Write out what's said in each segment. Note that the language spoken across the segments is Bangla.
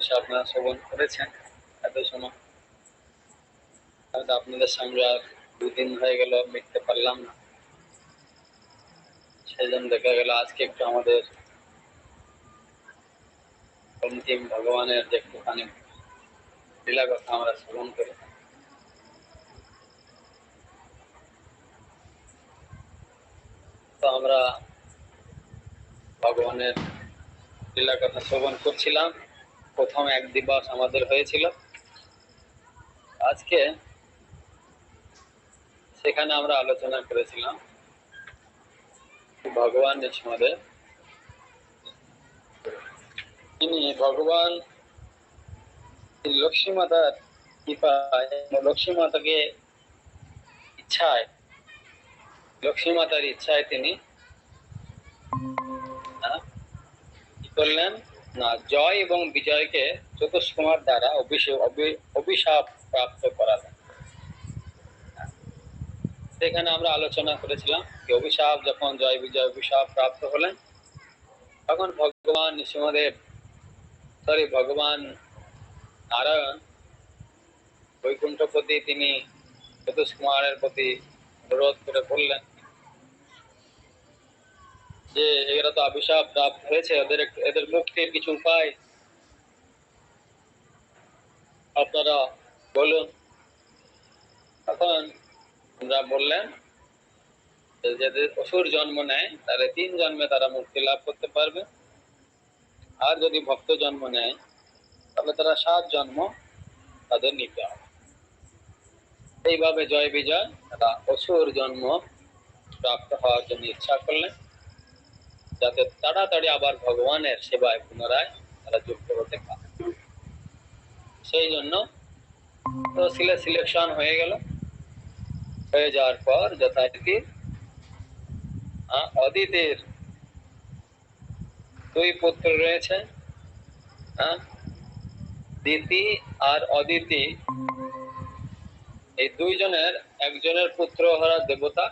বসে আপনারা শ্রবণ করেছেন এত সময়। হয়তো আপনাদের সঙ্গে আর 2 দিন হয়ে গেল মিটতে পারলাম না, সেই জন্য দেখা গেল আজকে একটু আমাদের অন্তিম ভগবানের যে একটুখানি লীলা কথা আমরা শ্রবণ করি। তো আমরা ভগবানের লীলা কথা শ্রবণ করছিলাম। প্রথম 1 দিবস আমাদের হয়েছিল, আজকে সেখানে আমরা আলোচনা করেছিলাম ভগবান নৃসিংহদেব, তিনি ভগবান লক্ষ্মী মাতার কৃপায়, লক্ষ্মী মাতাকে ইচ্ছায়, লক্ষ্মী মাতার ইচ্ছায় তিনি কি করলেন না, জয় এবং বিজয়কে চতুষ্কুমার দ্বারা অভিশাপ প্রাপ্ত করালেন। সেখানে আমরা আলোচনা করেছিলাম যে অভিশাপ যখন জয় বিজয় অভিশাপ প্রাপ্ত হলেন, তখন ভগবান নৃসিংহদেব ভগবান নারায়ণ বৈকুণ্ঠপতি তিনি চতুষ্কুমারের প্রতি অনুরোধ করে বললেন যে এরা তো অভিশাপ প্রাপ্ত হয়েছে, এদের মুক্তির কিছু উপায় আপনারা বলুন। তখন আমরা বললেন যাদের অসুর জন্ম নেয় তাহলে 3 জন্মে তারা মুক্তি লাভ করতে পারবে, আর যদি ভক্ত জন্ম নেয় তাহলে তারা 7 জন্ম তাদের নিতে হবে। এইভাবে জয় বিজয় তারা অসুর জন্ম প্রাপ্ত হওয়ার জন্য ইচ্ছা করলেন, যাতে তাড়াতাড়ি আবার ভগবানের সেবায় পুনরায় তারা যুক্ত হতে পারে। সেই জন্য তো সিলেকশন হয়ে গেল। হয়ে যাওয়ার পর যথারীতি অদিতির 2 পুত্র রয়েছে, দিতি আর অদিতি। এই 2 জনের একজনের পুত্র হলো দেবতা,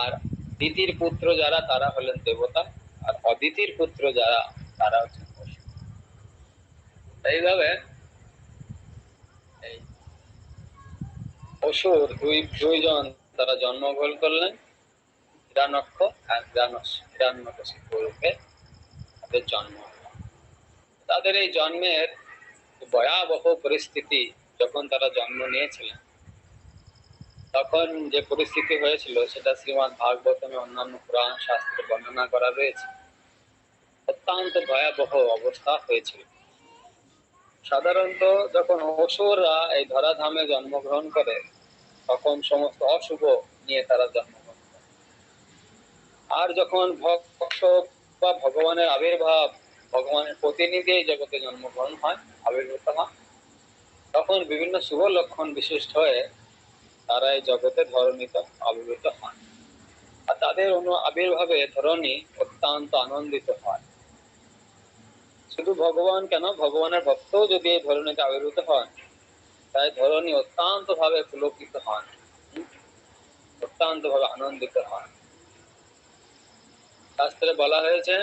আর দিতির পুত্র যারা তারা হলেন দেবতা, আর অদিতির পুত্র যারা তারা হচ্ছেন পশু। এইভাবে এই অসুর 2 জন তারা জন্মগ্রহণ করলেন, হিরণ্যক্ষ আর হিরণ্যকশিপু রূপে তাদের জন্ম। তাদের এই জন্মের ভয়াবহ পরিস্থিতি, যখন তারা জন্ম নিয়েছিলেন তখন যে পরিস্থিতি হয়েছিল সেটা শ্রীমদ্ ভাগবতমে অন্যান্য পুরাণ শাস্ত্রে বর্ণনা করা রয়েছে। অত্যন্ত ভয়াবহ অবস্থা হয়েছিল। সাধারণত যখন অসুররা এই ধরাধামে জন্মগ্রহণ করে তখন সমস্ত অশুভ নিয়ে তারা জন্মগ্রহণ করে, আর যখন ভক্ত বা ভগবানের আবির্ভাব, ভগবানের প্রতিনিধি এই জগতে জন্মগ্রহণ হয়, আবির্ভূত হয়, তখন বিভিন্ন শুভ লক্ষণ বিশিষ্ট হয়ে তারা এই জগতে ধরণীতে আবির্ভূত হন, আর তাদের আবির্ভাবে ধরণী অত্যন্ত আনন্দিত হয়। শুধু ভগবান কেন, ভগবানের ভক্তও যদি এই ধরণীতে আবির্ভূত হন, তাই ধরণী অত্যন্ত ভাবে পুলকিত হন, অত্যন্ত ভাবে আনন্দিত হন। শাস্ত্রে বলা হয়েছে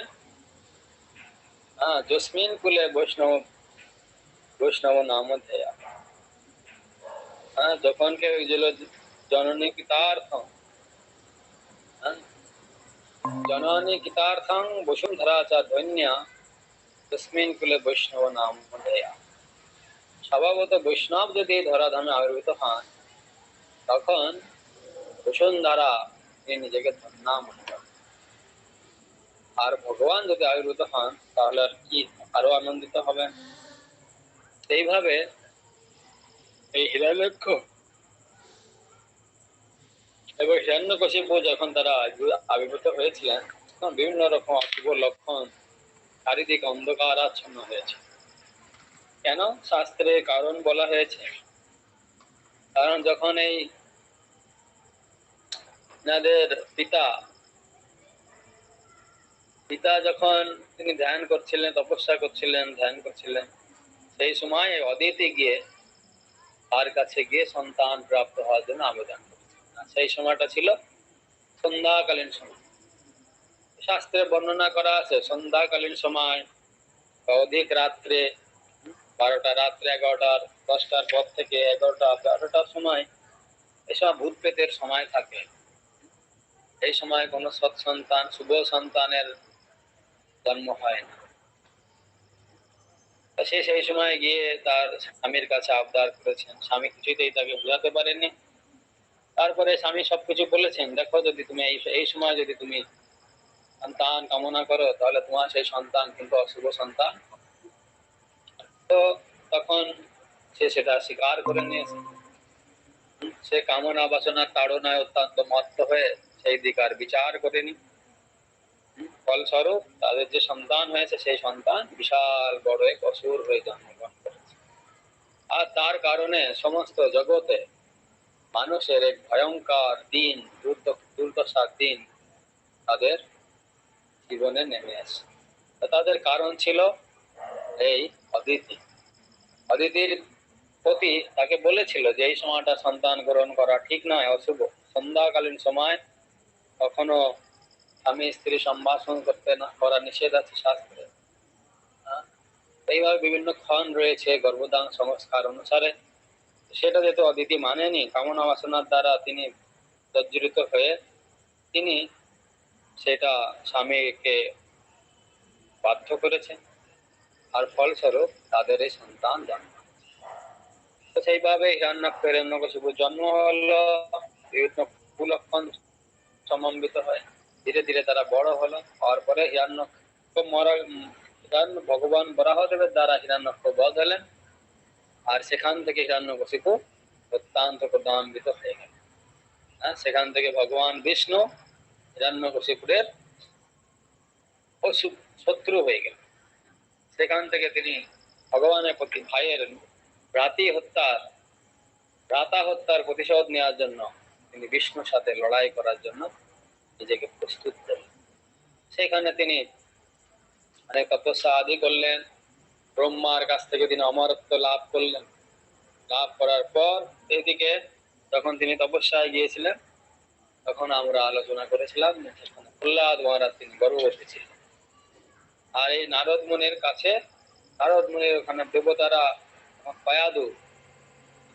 যস্মিন কুলে বৈষ্ণব নাম ধ্যেয়া। যখন কেউ জননী কৃতার্থং, জননী কৃতার্থং বসুন্ধরা চা ধন্যা তস্মিন কুলে বৈষ্ণব নাম ধ্যেয়া। স্বভাবত বৈষ্ণব যদি ধরাধামে আবির্ভূত হন তখন বসুন্ধরা তিনি নিজেকে ধন্যা মনে করেন, আর ভগবান যদি আবির্ভূত হন তাহলে আর কি আরো আনন্দিত হবেন। সেইভাবে এই হিরণ্যক্ষ এবং হিরণ্যকশিপু যখন তারা আবির্ভূত হয়েছিলেন তখন বিভিন্ন রকম অশুভ লক্ষণ, চারিদিক অন্ধকার আচ্ছন্ন হয়েছে। কেন? শাস্ত্রে কারণ বলা হয়েছে। কারণ যখন এই যাদের পিতা যখন তিনি ধ্যান করছিলেন, তপস্যা করছিলেন, ধ্যান করছিলেন, সেই সময় অদিতি গিয়ে তার কাছে গিয়ে সন্তান প্রাপ্ত হওয়ার জন্য আবেদন করছিলেন। সেই সময়টা ছিল সন্ধ্যাকালীন সময়। শাস্ত্রে বর্ণনা করা আছে সন্ধ্যাকালীন সময় অধিক রাত্রে 12টা রাত্রে 11টার 10টার পর থেকে 11টা 12টার সময় এসব ভূত প্রেতের সময় থাকে। এই সময় কোনো সৎ সন্তান শুভ সন্তানের জন্ম হয় না। সে সেই সময় গিয়ে তার স্বামীর কাছে আবদার করেছেন, স্বামী কিছুতেই তাকে বোঝাতে পারেনি। তারপরে স্বামী সবকিছু বলেছেন, দেখো যদি তুমি এই সময় যদি তুমি সন্তান কামনা করো তাহলে তোমার সেই সন্তান কিন্তু অশুভ সন্তান। তো তখন সে সেটা স্বীকার করে নিয়েছে। সে কামনা বাসনার তাড়নায় অত্যন্ত মত্ত হয়ে সেই দিক আর বিচার করেনি। ফলস্বরূপ তাদের যে সন্তান হয়েছে সেই সন্তান বিশাল বড় এক অসুর হয়ে জন্মগ্রহণ করেছে। আর তার কারণে সমস্ত জগতে মানুষের এক ভয়ঙ্কর দিন, দুর্দশার দিন তাদের জীবনে নেমে আসে। তাদের কারণ ছিল এই অদিতি। অদিতির প্রতি তাকে বলেছিল যে এই সময়টা সন্তান গ্রহণ করা ঠিক নয়, অশুভ। সন্ধ্যাকালীন সময় কখনো স্বামী স্ত্রী সম্ভাষণ করতে না করা নিষেধ আছে শাস্ত্রে। এইভাবে বিভিন্ন ক্ষণ রয়েছে গর্ভধান সংস্কার অনুসারে। সেটা যেহেতু অদিতি মানেনি, কামনা বাসনার দ্বারা তিনি জর্জরিত হয়ে তিনি সেটা স্বামীকে বাধ্য করেছেন, আর ফলস্বরূপ তাদের এই সন্তান জন্ম। তো সেইভাবে হিরণ্যকশিপুর জন্ম হলো, বিভিন্ন কুলক্ষণ সমন্বিত হয়। ধীরে ধীরে তারা বড় হলো, হওয়ার পরে ভগবান বরাহদেবের দ্বারা হিরণ্যক্ষ বধ হলেন। আর সেখান থেকে হিরণ্যকশিপু অত্যন্ত ক্রোধান্বিত হয়ে গেল। সেখান থেকে ভগবান বিষ্ণু হিরণ্যকশিপুরের শত্রু হয়ে গেল। সেখান থেকে তিনি ভগবানের প্রতি ভাইয়ের ভ্রাতা হত্যার প্রতিশোধ নেওয়ার জন্য তিনি বিষ্ণুর সাথে লড়াই করার জন্য নিজেকে প্রস্তুত করলেন। সেখানে তিনি অনেক তপস্যা আদি করলেন। ব্রহ্মার কাছ থেকে তিনি অমরত্ব লাভ করলেন। লাভ করার পর এদিকে যখন তিনি তপস্যায় গিয়েছিলেন, তখন আমরা আলোচনা করেছিলাম সেখানে প্রহ্লাদ মহারাজ তিনি গর্ভবতী ছিলেন। আর এই নারদ মুনির কাছে, নারদ মুনির ওখানে দেবতারা পায়াদু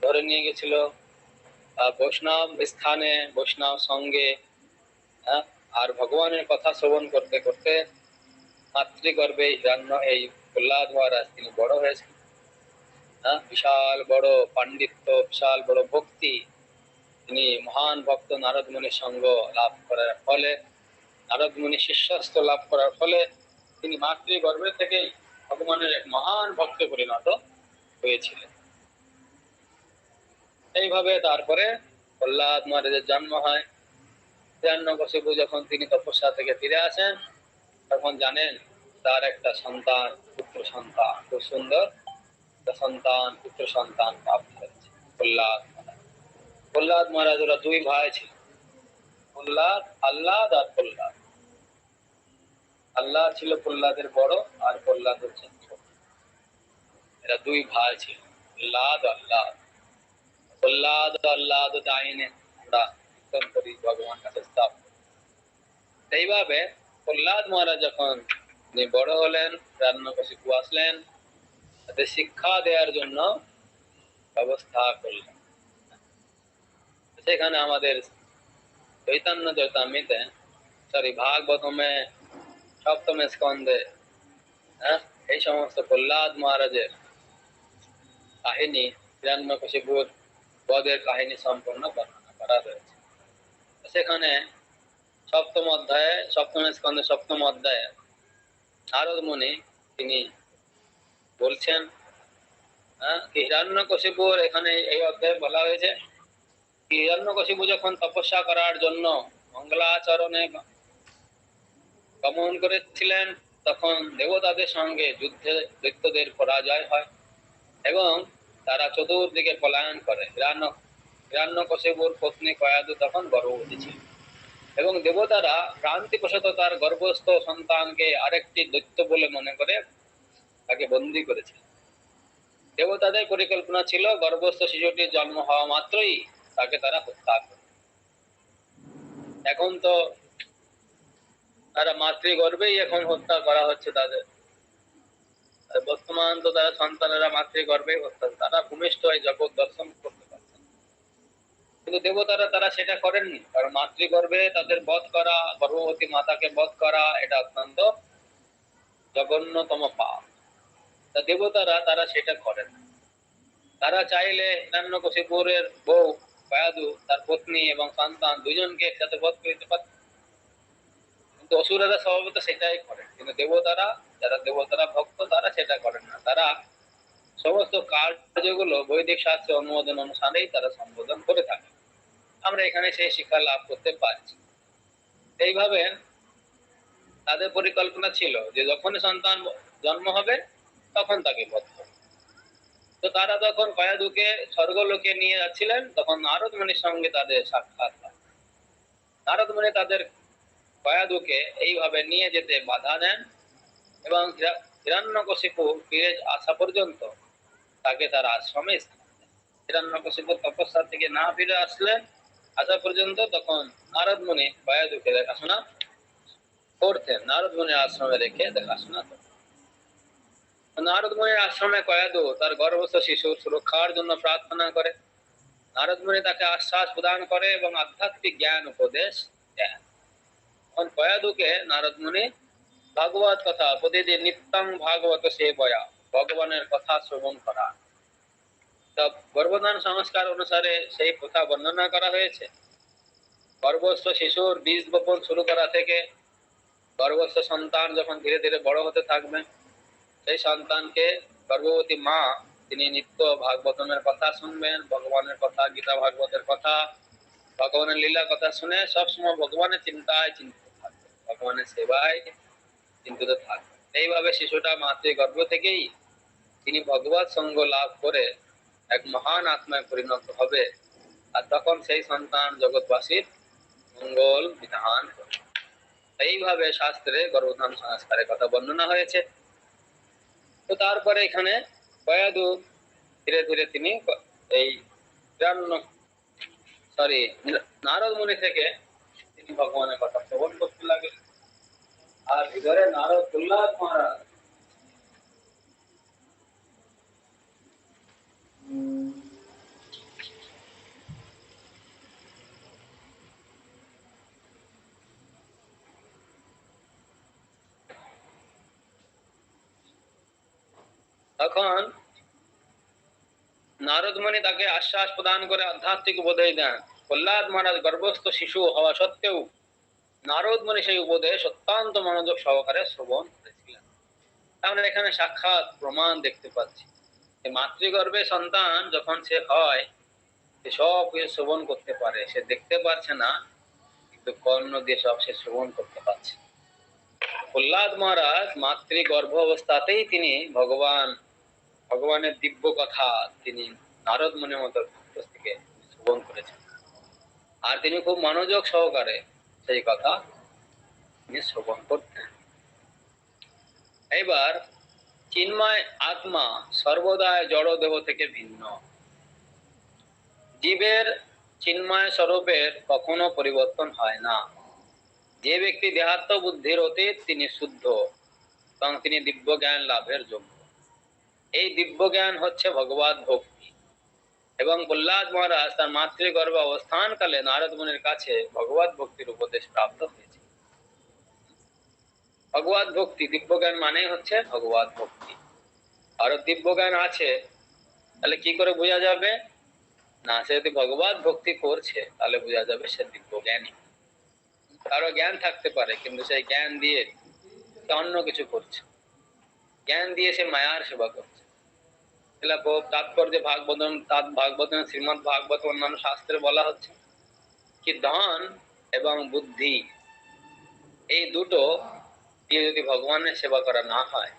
ধরে নিয়ে গেছিল বৈষ্ণব স্থানে, বৈষ্ণব সঙ্গে। আর ভগবানের কথা শ্রবণ করতে করতে মাতৃগর্ভে এই প্রহ্লাদ মহারাজ তিনি বড় হয়েছেন। বিশাল বড় পাণ্ডিত্য, বিশাল বড় ভক্তি, তিনি মহান ভক্ত নারদ মুনির সঙ্গ লাভ করার ফলে, নারদ মুনি শিষ্যস্ত লাভ করার ফলে তিনি মাতৃগর্ভে থেকেই ভগবানের এক মহান ভক্তে পরিণত হয়েছিলেন। এইভাবে তারপরে প্রহ্লাদ মহারাজের জন্ম হয়। হিরণ্যকশিপু যখন তিনি তপস্যা থেকে ফিরে আসেন, তখন জানেন তার একটা সন্তান, পুত্র সন্তান, খুব সুন্দর সন্তান, পুত্র সন্তান প্রাপ্ত হয়েছে প্রহ্লাদ মহারাজ। প্রহ্লাদ মহারাজ ওরা দুই ভাই ছিল, আহ্লাদ আর প্রহ্লাদ। আহ্লাদ ছিল প্রহ্লাদের বড়, আর প্রহ্লাদ হচ্ছে ছোট। এরা দুই ভাই ছিল, প্রহ্লাদ দাইনে আমরা কীর্তন করি, ভগবান কাছে স্থাপ। এইভাবে প্রহ্লাদ মহারাজ যখন বড় হলেন, হিরণ্যকশিপু আসলেন, তাদের শিক্ষা দেওয়ার জন্য ব্যবস্থা করলেন। সেখানে আমাদের চৈতন্য চরিতামৃতে, ভাগবতমে সপ্তমে স্কন্ধে এই সমস্ত প্রহ্লাদ মহারাজের কাহিনী, হিরণ্যকশিপুর বধের কাহিনী সম্পূর্ণ বর্ণনা করা হয়েছে। সেখানে সপ্তম স্কন্ধে সপ্তম অধ্যায়ে নারদ মুনি তিনি বলছেন হিরণ্যকশিপুর, এখানে এই অধ্যায়ে বলা হয়েছে হিরণ্যকশিপু যখন তপস্যা করার জন্য মঙ্গলাচরণে গমন করেছিলেন, তখন দেবতাদের সঙ্গে যুদ্ধে দৈত্যদের পরাজয় হয় এবং তারা চতুর্দিকে পলায়ন করে। হিরণ্যকশিপুর পত্নী কয়াদু তখন গর্ভবতী ছিল এবং দেবতারা ভ্রান্তিবশত তার গর্ভস্থ সন্তানকে আরেকটি দৈত্য বলে মনে করে তাকে বন্দী করেছিল। দেবতাদের পরিকল্পনা ছিল গর্ভস্থ শিশুটির জন্ম হওয়া মাত্রই তাকে তারা হত্যা করে। এখন তো তারা মাতৃগর্ভেই এখন হত্যা করা হচ্ছে তাদের। আর বর্তমান তো তারা সন্তানেরা মাতৃগর্ভে হচ্ছে, তারা ভূমিষ্ঠ হয়ে জগৎ দর্শন করতে পারছে, কিন্তু দেবতারা তারা সেটা করেননি। কারণ মাতৃগর্ভে তাদের বধ করা, গর্ভবতী মাতাকে বধ করা, এটা অত্যন্ত জঘন্যতম পাপ। তা দেবতারা তারা সেটা করেন। তারা চাইলে হিরণ্যকশিপুরের বউ কয়াদু, তার পত্নী এবং সন্তান দুজনকে একসাথে বধ করে দিতে পারত, কিন্তু অসুরেরা স্বভাবত সেটাই করে। কিন্তু দেবতারা, যারা দেবতারা ভক্ত, তারা সেটা করেন না। তারা সমস্ত কার্যগুলো বৈদিক শাস্ত্রের অনুমোদন অনুসারেই তারা সম্বোধন করে থাকে। আমরা এখানে সেই শিক্ষা লাভ করতে পারছি। এইভাবে তাদের পরিকল্পনা ছিল যে যখনই সন্তান জন্ম হবে তখন তাকে বধ করবে। তো তারা তখন কয়াদুকে স্বর্গলোকে নিয়ে যাচ্ছিলেন, তখন নারদ মুনির সঙ্গে তাদের সাক্ষাৎ হয়। নারদ মুনি তাদের কয়াদুকে এইভাবে নিয়ে যেতে বাধা দেন এবং হিরণ্যকশিপু ফিরে আসা পর্যন্ত তাকে তার আশ্রমে স্থান দেন। হিরণ্যকশিপু তপস্যা থেকে না ফিরে আসা পর্যন্ত তখন নারদ মুনি কয়াদুকে দেখাশোনা করতেন, নারদ মুনির আশ্রমে রেখে দেখাশোনা করতেন। নারদ মুনির আশ্রমে কয়াদু তার গর্ভস্থ শিশুর সুরক্ষার জন্য প্রার্থনা করে। নারদ মুনি তাকে আশ্বাস প্রদান করে এবং আধ্যাত্মিক জ্ঞান উপদেশ দেন। তখন কয়াদুকে নারদ মুনি ভাগবত কথা, প্রতিদিন নিত্যং ভাগবত সেবয়া, ভগবানের কথা শ্রবণ করা। তব গর্ভধান সংস্কার অনুসারে সেই কথা বর্ণনা করা হয়েছে। গর্ভস্থ শিশুর বীজ বপন শুরু করা থেকে গর্ভস্থ সন্তান যখন ধীরে ধীরে বড় হতে থাকবে, সেই সন্তানকে গর্ভবতী মা তিনি নিত্য ভাগবতনের কথা শুনবেন, ভগবানের কথা, গীতা ভাগবতের কথা, ভগবানের লীলা কথা শুনে সবসময় ভগবানের চিন্তায় চিন্তিত থাকবে, ভগবানের সেবায় চিন্তিত থাকবে। এইভাবে শিশুটা মাতৃগর্ভ থেকেই তিনি ভগবত সঙ্গ লাভ করে এক মহান আত্মায় পরিণত হবে, আর তখন সেই সন্তান জগৎবাসীর মঙ্গল বিধান করবে। এইভাবে শাস্ত্রে গর্ভধান সংস্কারের কথা বর্ণনা হয়েছে। তো তারপরে এখানে কয়াদু ধীরে ধীরে তিনি এই নারদ মুনি থেকে তিনি ভগবানের কথা শ্রবণ করতে লাগলেন। আর ভিতরে নারদ প্রহ্লাদ মহারাজ তখন নারদ মুনি তাকে আশ্বাস প্রদান করে আধ্যাত্মিক উপদেশ দেন। প্রহ্লাদ মহারাজ গর্ভস্থ শিশু হওয়া সত্ত্বেও নারদ মুনি সেই উপদেশ অত্যন্ত মনোযোগ সহকারে শ্রবণ করেছিলেন। আমরা এখানে সাক্ষাৎ প্রমাণ দেখতে পাচ্ছি যে মাতৃগর্ভে সন্তান যখন সে হয়, সে সব কিছু শ্রবণ করতে পারে। সে দেখতে পারছে না, কিন্তু কর্ণ দিয়ে সব সে শ্রবণ করতে পারছে। প্রহ্লাদ মহারাজ মাতৃগর্ভ অবস্থাতেই তিনি ভগবানের দিব্য কথা তিনি নারদ মুনির মতো কাছ থেকে শ্রবণ করেছেন, আর তিনি খুব মনোযোগ সহকারে সেই কথা তিনি শ্রবণ করতেন। এবার চিন্ময় আত্মা সর্বদাই জড় দেহ থেকে ভিন্ন। জীবের চিন্ময় স্বরূপের কখনো পরিবর্তন হয় না। যে ব্যক্তি দেহাত্ম বুদ্ধির অতীত তিনি শুদ্ধ এবং তিনি দিব্য জ্ঞান লাভের যোগ্য। এই দিব্য জ্ঞান হচ্ছে ভগবত ভক্তি। এবং প্রহ্লাদ মহারাজ তার মাতৃগর্ভে অবস্থানকালে নারদ মুনির কাছে ভগবত ভক্তির উপদেশ প্রাপ্ত হয়েছে। ভগবত ভক্তি, দিব্য জ্ঞান মানে হচ্ছে ভগবত ভক্তি। আর দিব্য জ্ঞান আছে, তাহলে কি করে বোঝা যাবে? না, সে যদি ভগবত ভক্তি করছে তাহলে বোঝা যাবে সে দিব্য জ্ঞানী। কারো জ্ঞান থাকতে পারে, কিন্তু সেই জ্ঞান দিয়ে অন্য কিছু করছে, জ্ঞান দিয়ে সে মায়ার সেবা করছে। তাৎপর্য ভাগবত শ্রীমদ ভাগবত অন্যান্য শাস্ত্রে বলা হচ্ছে কি ধন এবং বুদ্ধি এই দুটো দিয়ে যদি ভগবানের সেবা করা না হয়,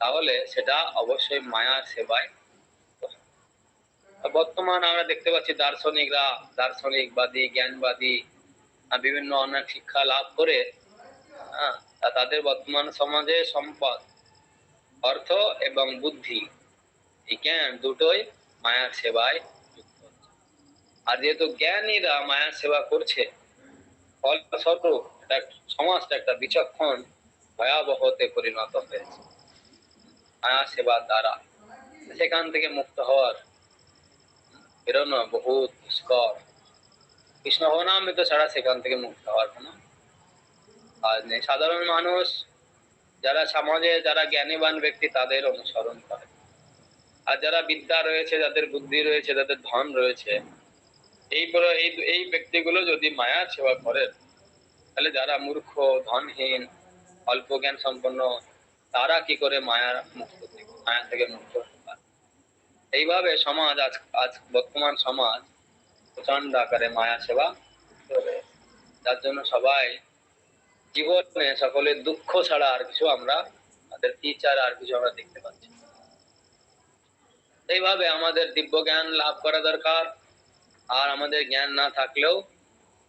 তাহলে সেটা অবশ্যই মায়ার সেবায়। বর্তমান আমরা দেখতে পাচ্ছি দার্শনিকবাদী, জ্ঞানবাদী বিভিন্ন অনেক শিক্ষা লাভ করে তাদের বর্তমান সমাজে সম্পদ, অর্থ এবং বুদ্ধি, এই জ্ঞান দুটোই মায়ার সেবায় যুক্ত হচ্ছে। আর যেহেতু জ্ঞানীরা মায়ার সেবা করছে, ফলস্বরূপ সমাজটা একটা বিচক্ষণ ভয়াবহতে পরিণত হয়েছে। মায়া সেবার দ্বারা সেখান থেকে মুক্ত হওয়ার বেরোনো বহুত দুষ্কর। কৃষ্ণ ভবনামৃত ছাড়া সেখান থেকে মুক্ত হওয়ার কোনো কাজ নেই। সাধারণ মানুষ যারা সমাজে যারা জ্ঞানীবান ব্যক্তি তাদের অনুসরণ করে, আর যারা বিদ্যা রয়েছে, যাদের বুদ্ধি রয়েছে, যাদের ধন রয়েছে, এই ব্যক্তিগুলো যদি মায়ার সেবা করেন, তাহলে যারা মূর্খ, ধনহীন, অল্প জ্ঞান সম্পন্ন, তারা কি করে মায়া থেকে মুক্ত হতে পারে? এইভাবে সমাজ আজ বর্তমান সমাজ প্রচন্ড আকারে মায়া সেবা করে, যার জন্য সবাই জীবনে সকলের দুঃখ ছাড়া আর কিছু আমরা তাদের টিচার আর কিছু আমরা দেখতে পাচ্ছি। এইভাবে আমাদের দিব্য জ্ঞান লাভ করা দরকার। আর আমাদের জ্ঞান না থাকলেও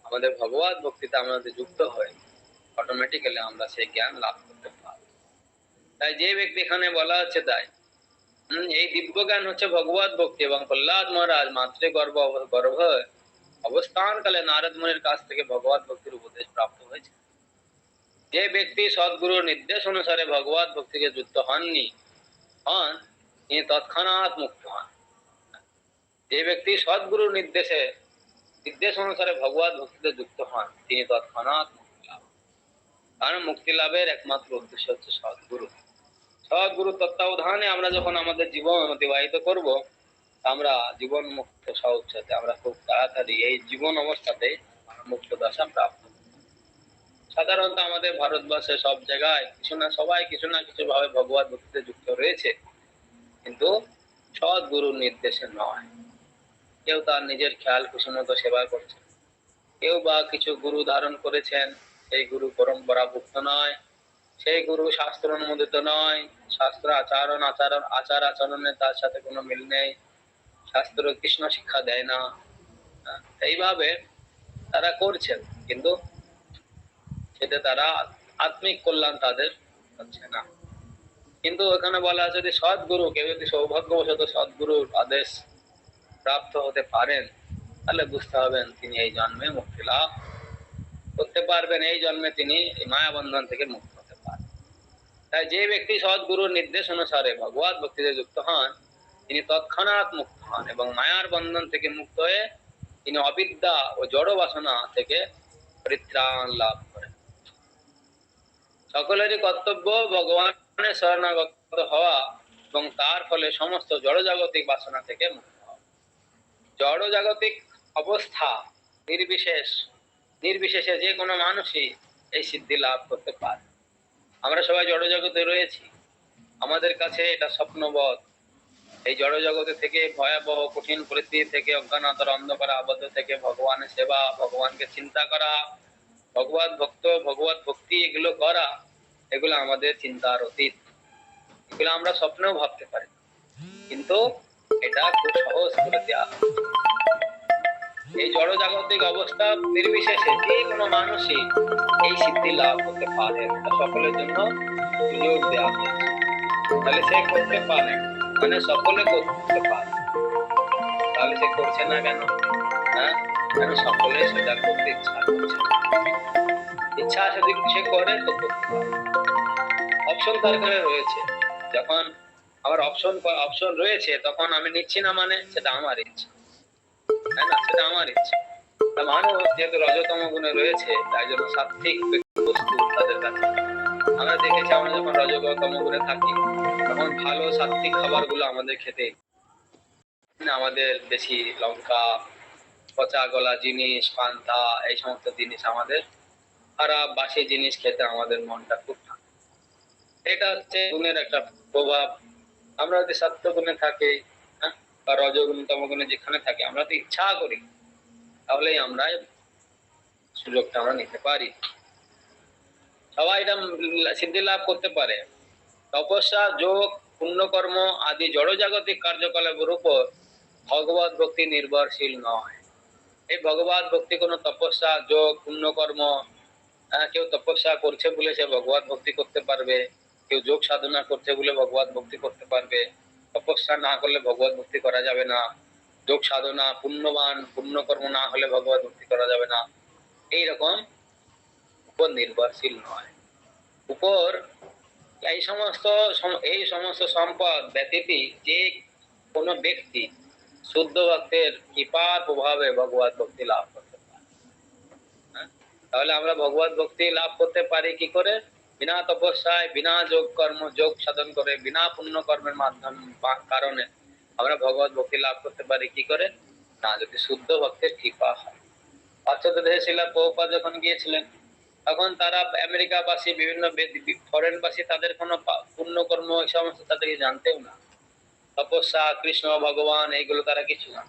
আমাদের ভগবত ভক্তিতে আমাদের যুক্ত হয়ে অটোমেটিক্যালি আমরা সেই জ্ঞান লাভ করতে পারি। তাই যে ব্যক্তি এখানে বলা হচ্ছে, তাই এই দিব্য জ্ঞান হচ্ছে ভগবত ভক্তি। এবং প্রহ্লাদ মহারাজ মাতৃগর্ভ অবস্থান কালে নারদ মুনির কাছ থেকে ভগবত ভক্তির উপদেশ প্রাপ্ত হয়েছে। যে ব্যক্তি সদ্গুরুর নির্দেশ অনুসারে ভগবত ভক্তিকে যুক্ত হন তিনি তৎক্ষণাৎ মুক্ত হন। যে ব্যক্তি সদ্গুরুর নির্দেশ অনুসারে ভগবত ভক্তিতে যুক্ত হন তিনি তৎক্ষণাৎ মুক্তি লাভ। কারণ মুক্তি লাভের একমাত্র উদ্দেশ্য হচ্ছে সদ্গুরু। সদ্গুরু তত্ত্বাবধানে আমরা যখন আমাদের জীবন অতিবাহিত করব, আমরা জীবন মুক্ত সহজে আমরা খুব তাড়াতাড়ি এই জীবন অবস্থাতে মুক্ত দশা প্রাপ্ত। সাধারণত আমাদের ভারতবর্ষে সব জায়গায় সবাই কিছু না কিছু ভাবে ভগবত ভক্তিতে যুক্ত রয়েছে, কিন্তু সদ্গুরুর নির্দেশে নয়। কেউ তার নিজের খেয়াল খুশি মতো সেবা করছে, কেউ বা কিছু গুরু ধারণ করেছেন, সেই গুরু পরম্পরাভুক্ত নয়, সেই গুরু শাস্ত্র অনুমোদিত নয়, শাস্ত্র আচার আচরণে তার সাথে কোনো মিল নেই, শাস্ত্র কৃষ্ণ শিক্ষা দেয় না। এইভাবে তারা করছেন, কিন্তু সেটা তারা আত্মিক কল্যাণ তাদের হচ্ছে না। কিন্তু ওখানে বলা আছে যদি সদ্গুরু, কেউ যদি সৌভাগ্যবশত সদ্গুরুর আদেশ প্রাপ্ত হতে পারেন, তাহলে বুঝতে হবেন তিনি এই জন্মে মুক্তি লাভ করতে পারবেন, এই জন্মে তিনি মায়াবন্ধন থেকে মুক্ত হতে পারবেন। তাই যে ব্যক্তি সদ্গুরুর নির্দেশ অনুসারে ভগবত ভক্তিতে যুক্ত হন তিনি তৎক্ষণাৎ মুক্ত হন এবং মায়ার বন্ধন থেকে মুক্ত হয়ে তিনি অবিদ্যা ও জড় বাসনা থেকে পরিত্রাণ লাভ করেন। সকলেরই কর্তব্য ভগবানের শরণাগত হওয়া এবং তার ফলে সমস্ত জড়জাগতিক বাসনা থেকে মুক্ত হওয়া। জড়জাগতিক অবস্থা নির্বিশেষে যে কোনো মানুষই এই সিদ্ধি লাভ করতে পারে। আমরা সবাই জড়জগতে রয়েছি, আমাদের কাছে এটা স্বপ্নবৎ। এই জড়জগতে থেকে ভয়াবহ কঠিন পরিস্থিতি থেকে, অজ্ঞানতার অন্ধকারে আবদ্ধ থেকে ভগবানের সেবা, ভগবানকে চিন্তা করা, ভগবত ভক্তি এগুলো করা, এগুলো আমাদের চিন্তার অতীত। এগুলো আমরা স্বপ্নেও ভাবতে পারি, কিন্তু এটা খুব সহজ করে দেওয়া। এই জড়জাগতিক অবস্থা নির্বিশেষে যে কোনো মানুষই এই সিদ্ধি লাভ করতে পারে, সকলের জন্য সুযোগ দেওয়া হয়েছে। তাহলে সে করতে পারে, মানে সকলে করতে পারে, তাহলে সে করছে না কেন? কেন সকলে সেটা করতে ইচ্ছা করছে। ইচ্ছা যদি সে করে তো করতে পারে। অপশন তার কাছে রয়েছে। যখন আমার অপশন রয়েছে তখন আমি নিচ্ছি না, মানে সেটা আমার ইচ্ছা, তাই না? সেটা আমার ইচ্ছা। মানুষ যেহেতু রজতম গুণে রয়েছে, তাই জন্য সাত্ত্বিক বস্তু তাদের কাছে। আমরা দেখেছি আমরা যখন রজতম গুণে থাকি তখন ভালো সাত্ত্বিক খাবার গুলো আমাদের খেতে, আমাদের বেশি লঙ্কা, পচা গলা জিনিস, পান্তা, এই সমস্ত জিনিস, আমাদের খারাপ বাসি জিনিস খেতে আমাদের মনটা খুব থাকে। এটা হচ্ছে গুণের একটা প্রভাব। আমরা যদি সত্য গুণে থাকি বা রজগুণ তমগুণে যেখানে থাকি, আমরা তো ইচ্ছা করি, তাহলেই আমরা সুযোগটা আমরা নিতে পারি। সবাই এটা সিদ্ধি লাভ করতে পারে। তপস্যা, যোগ, পুণ্যকর্ম আদি জড়জাগতিক কার্যকলাপের উপর ভগবত ভক্তি নির্ভরশীল নয়। এই ভগবত ভক্তি কোনো তপস্যা, যোগ, পুণ্যকর্ম, কেউ তপস্যা করছে বলে সে ভগবত ভক্তি করতে পারবে, কেউ যোগ সাধনা করছে বলে ভগবত ভক্তি করতে পারবে। তপস্যা না করলে ভগবত ভক্তি করা যাবে না, যোগ সাধনা, পুণ্যকর্ম না হলে ভগবত ভক্তি করা যাবে না। এইরকম উপর নির্ভরশীল নয়। উপর এই সমস্ত সম্পদ ব্যতীত যে কোনো ব্যক্তি শুদ্ধ ভক্তের কৃপার প্রভাবে ভগবত ভক্তি লাভ করতে পারে। হ্যাঁ? তাহলে আমরা ভগবত ভক্তি লাভ করতে পারি কি করে? বিনা তপস্যায়, বিনা যোগ কর্ম যোগ সাধন করে, বিনা পুণ্য কর্মের কারণে আমরা ভগবত ভক্তি লাভ করতে পারি কি করে? না, যদি শুদ্ধ ভক্তের কৃপা হয়। পাশ্চাত্য দেশে শিলা প্রভুপাদ যখন গিয়েছিলেন, তখন তারা আমেরিকাবাসী, বিভিন্ন ফরেনবাসী, তাদের কোনো পুণ্যকর্ম এই সমস্ত তাদেরকে জানতেও না। তপস্যা, কৃষ্ণ ভগবান, এইগুলো তারা কিছু না।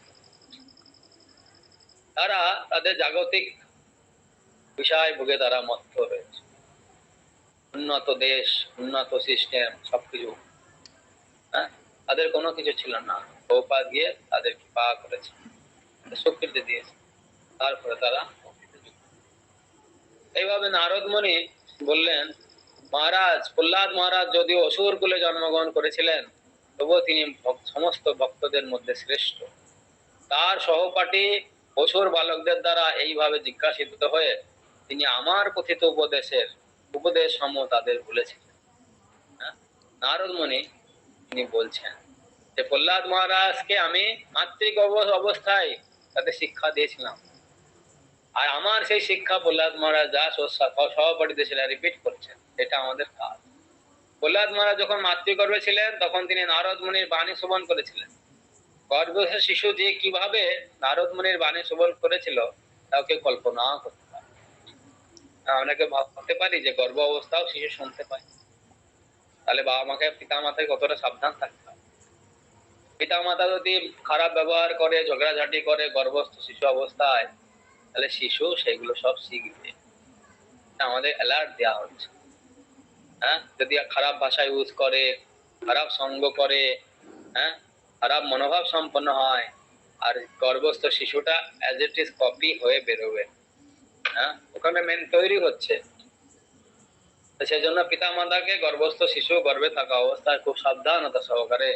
তারা তাদের জাগতিক বিষয় ভোগে তারা মত্ত রয়েছে। উন্নত দেশ, উন্নত সিস্টেম, সবকিছু, হ্যাঁ, তাদের কোনো কিছু ছিল না। প্রভুপাদ গিয়ে তাদের কৃপা করেছে, স্বীকৃতি দিয়েছে, তারপরে তারা এইভাবে নারদ মুনি বললেন, মহারাজ প্রহ্লাদ মহারাজ যদিও অসুর কুলে জন্মগ্রহণ করেছিলেন, তবুও তিনি সমস্ত ভক্তদের মধ্যে শ্রেষ্ঠ। তার সহপাঠী অসুর বালকদের দ্বারা এইভাবে জিজ্ঞাসিত হয়ে তিনি আমার কথিত উপদেশ সমূহ তাদের বলেছিলেন। নারদ মুনি তিনি বলছেন যে প্রহ্লাদ মহারাজকে আমি মাতৃক অবস্থায় তাদের শিক্ষা দিয়েছিলাম, আর আমার সেই শিক্ষা প্রহ্লাদ মহারাজ যা সহপাঠীদের সেটা রিপিট করছেন। এটা আমাদের কাজ। প্রহ্লাদ মহারাজ যখন মাতৃগর্ভে ছিলেন, তখন তিনি নারদ মুনির বাণী শ্রবণ করেছিলেন। গর্ভস্থ শিশু যে কিভাবে নারদ মুনির বাণী শ্রবণ করেছিল, তাকে কল্পনা করতে পারে। অনেকে ভাবতে পারি যে গর্ভ অবস্থাও শিশু শুনতে পায়। তাহলে বাবা মাকে, পিতা মাতাকে কতটা সাবধান থাকতে হবে। পিতা মাতা যদি খারাপ ব্যবহার করে, ঝগড়াঝাটি করে গর্ভস্থ শিশু অবস্থায়, তাহলে শিশু সেগুলো সব শিখবে। আমাদের অ্যালার্ট দেওয়া হচ্ছে। হ্যাঁ, যদি খারাপ ভাষা ইউজ করে, খারাপ সঙ্গ করে, হ্যাঁ, খারাপ মনোভাব সম্পন্ন হয়, আর গর্ভস্থ শিশুটা অ্যাজ ইট ইজ কপি হয়ে বেরোবে। হ্যাঁ, ওখানে মেন তৈরি হচ্ছে। সেই জন্য পিতা মাতাকে গর্ভস্থ শিশু গর্ভে থাকা অবস্থায় খুব সাবধানতা সহকারে,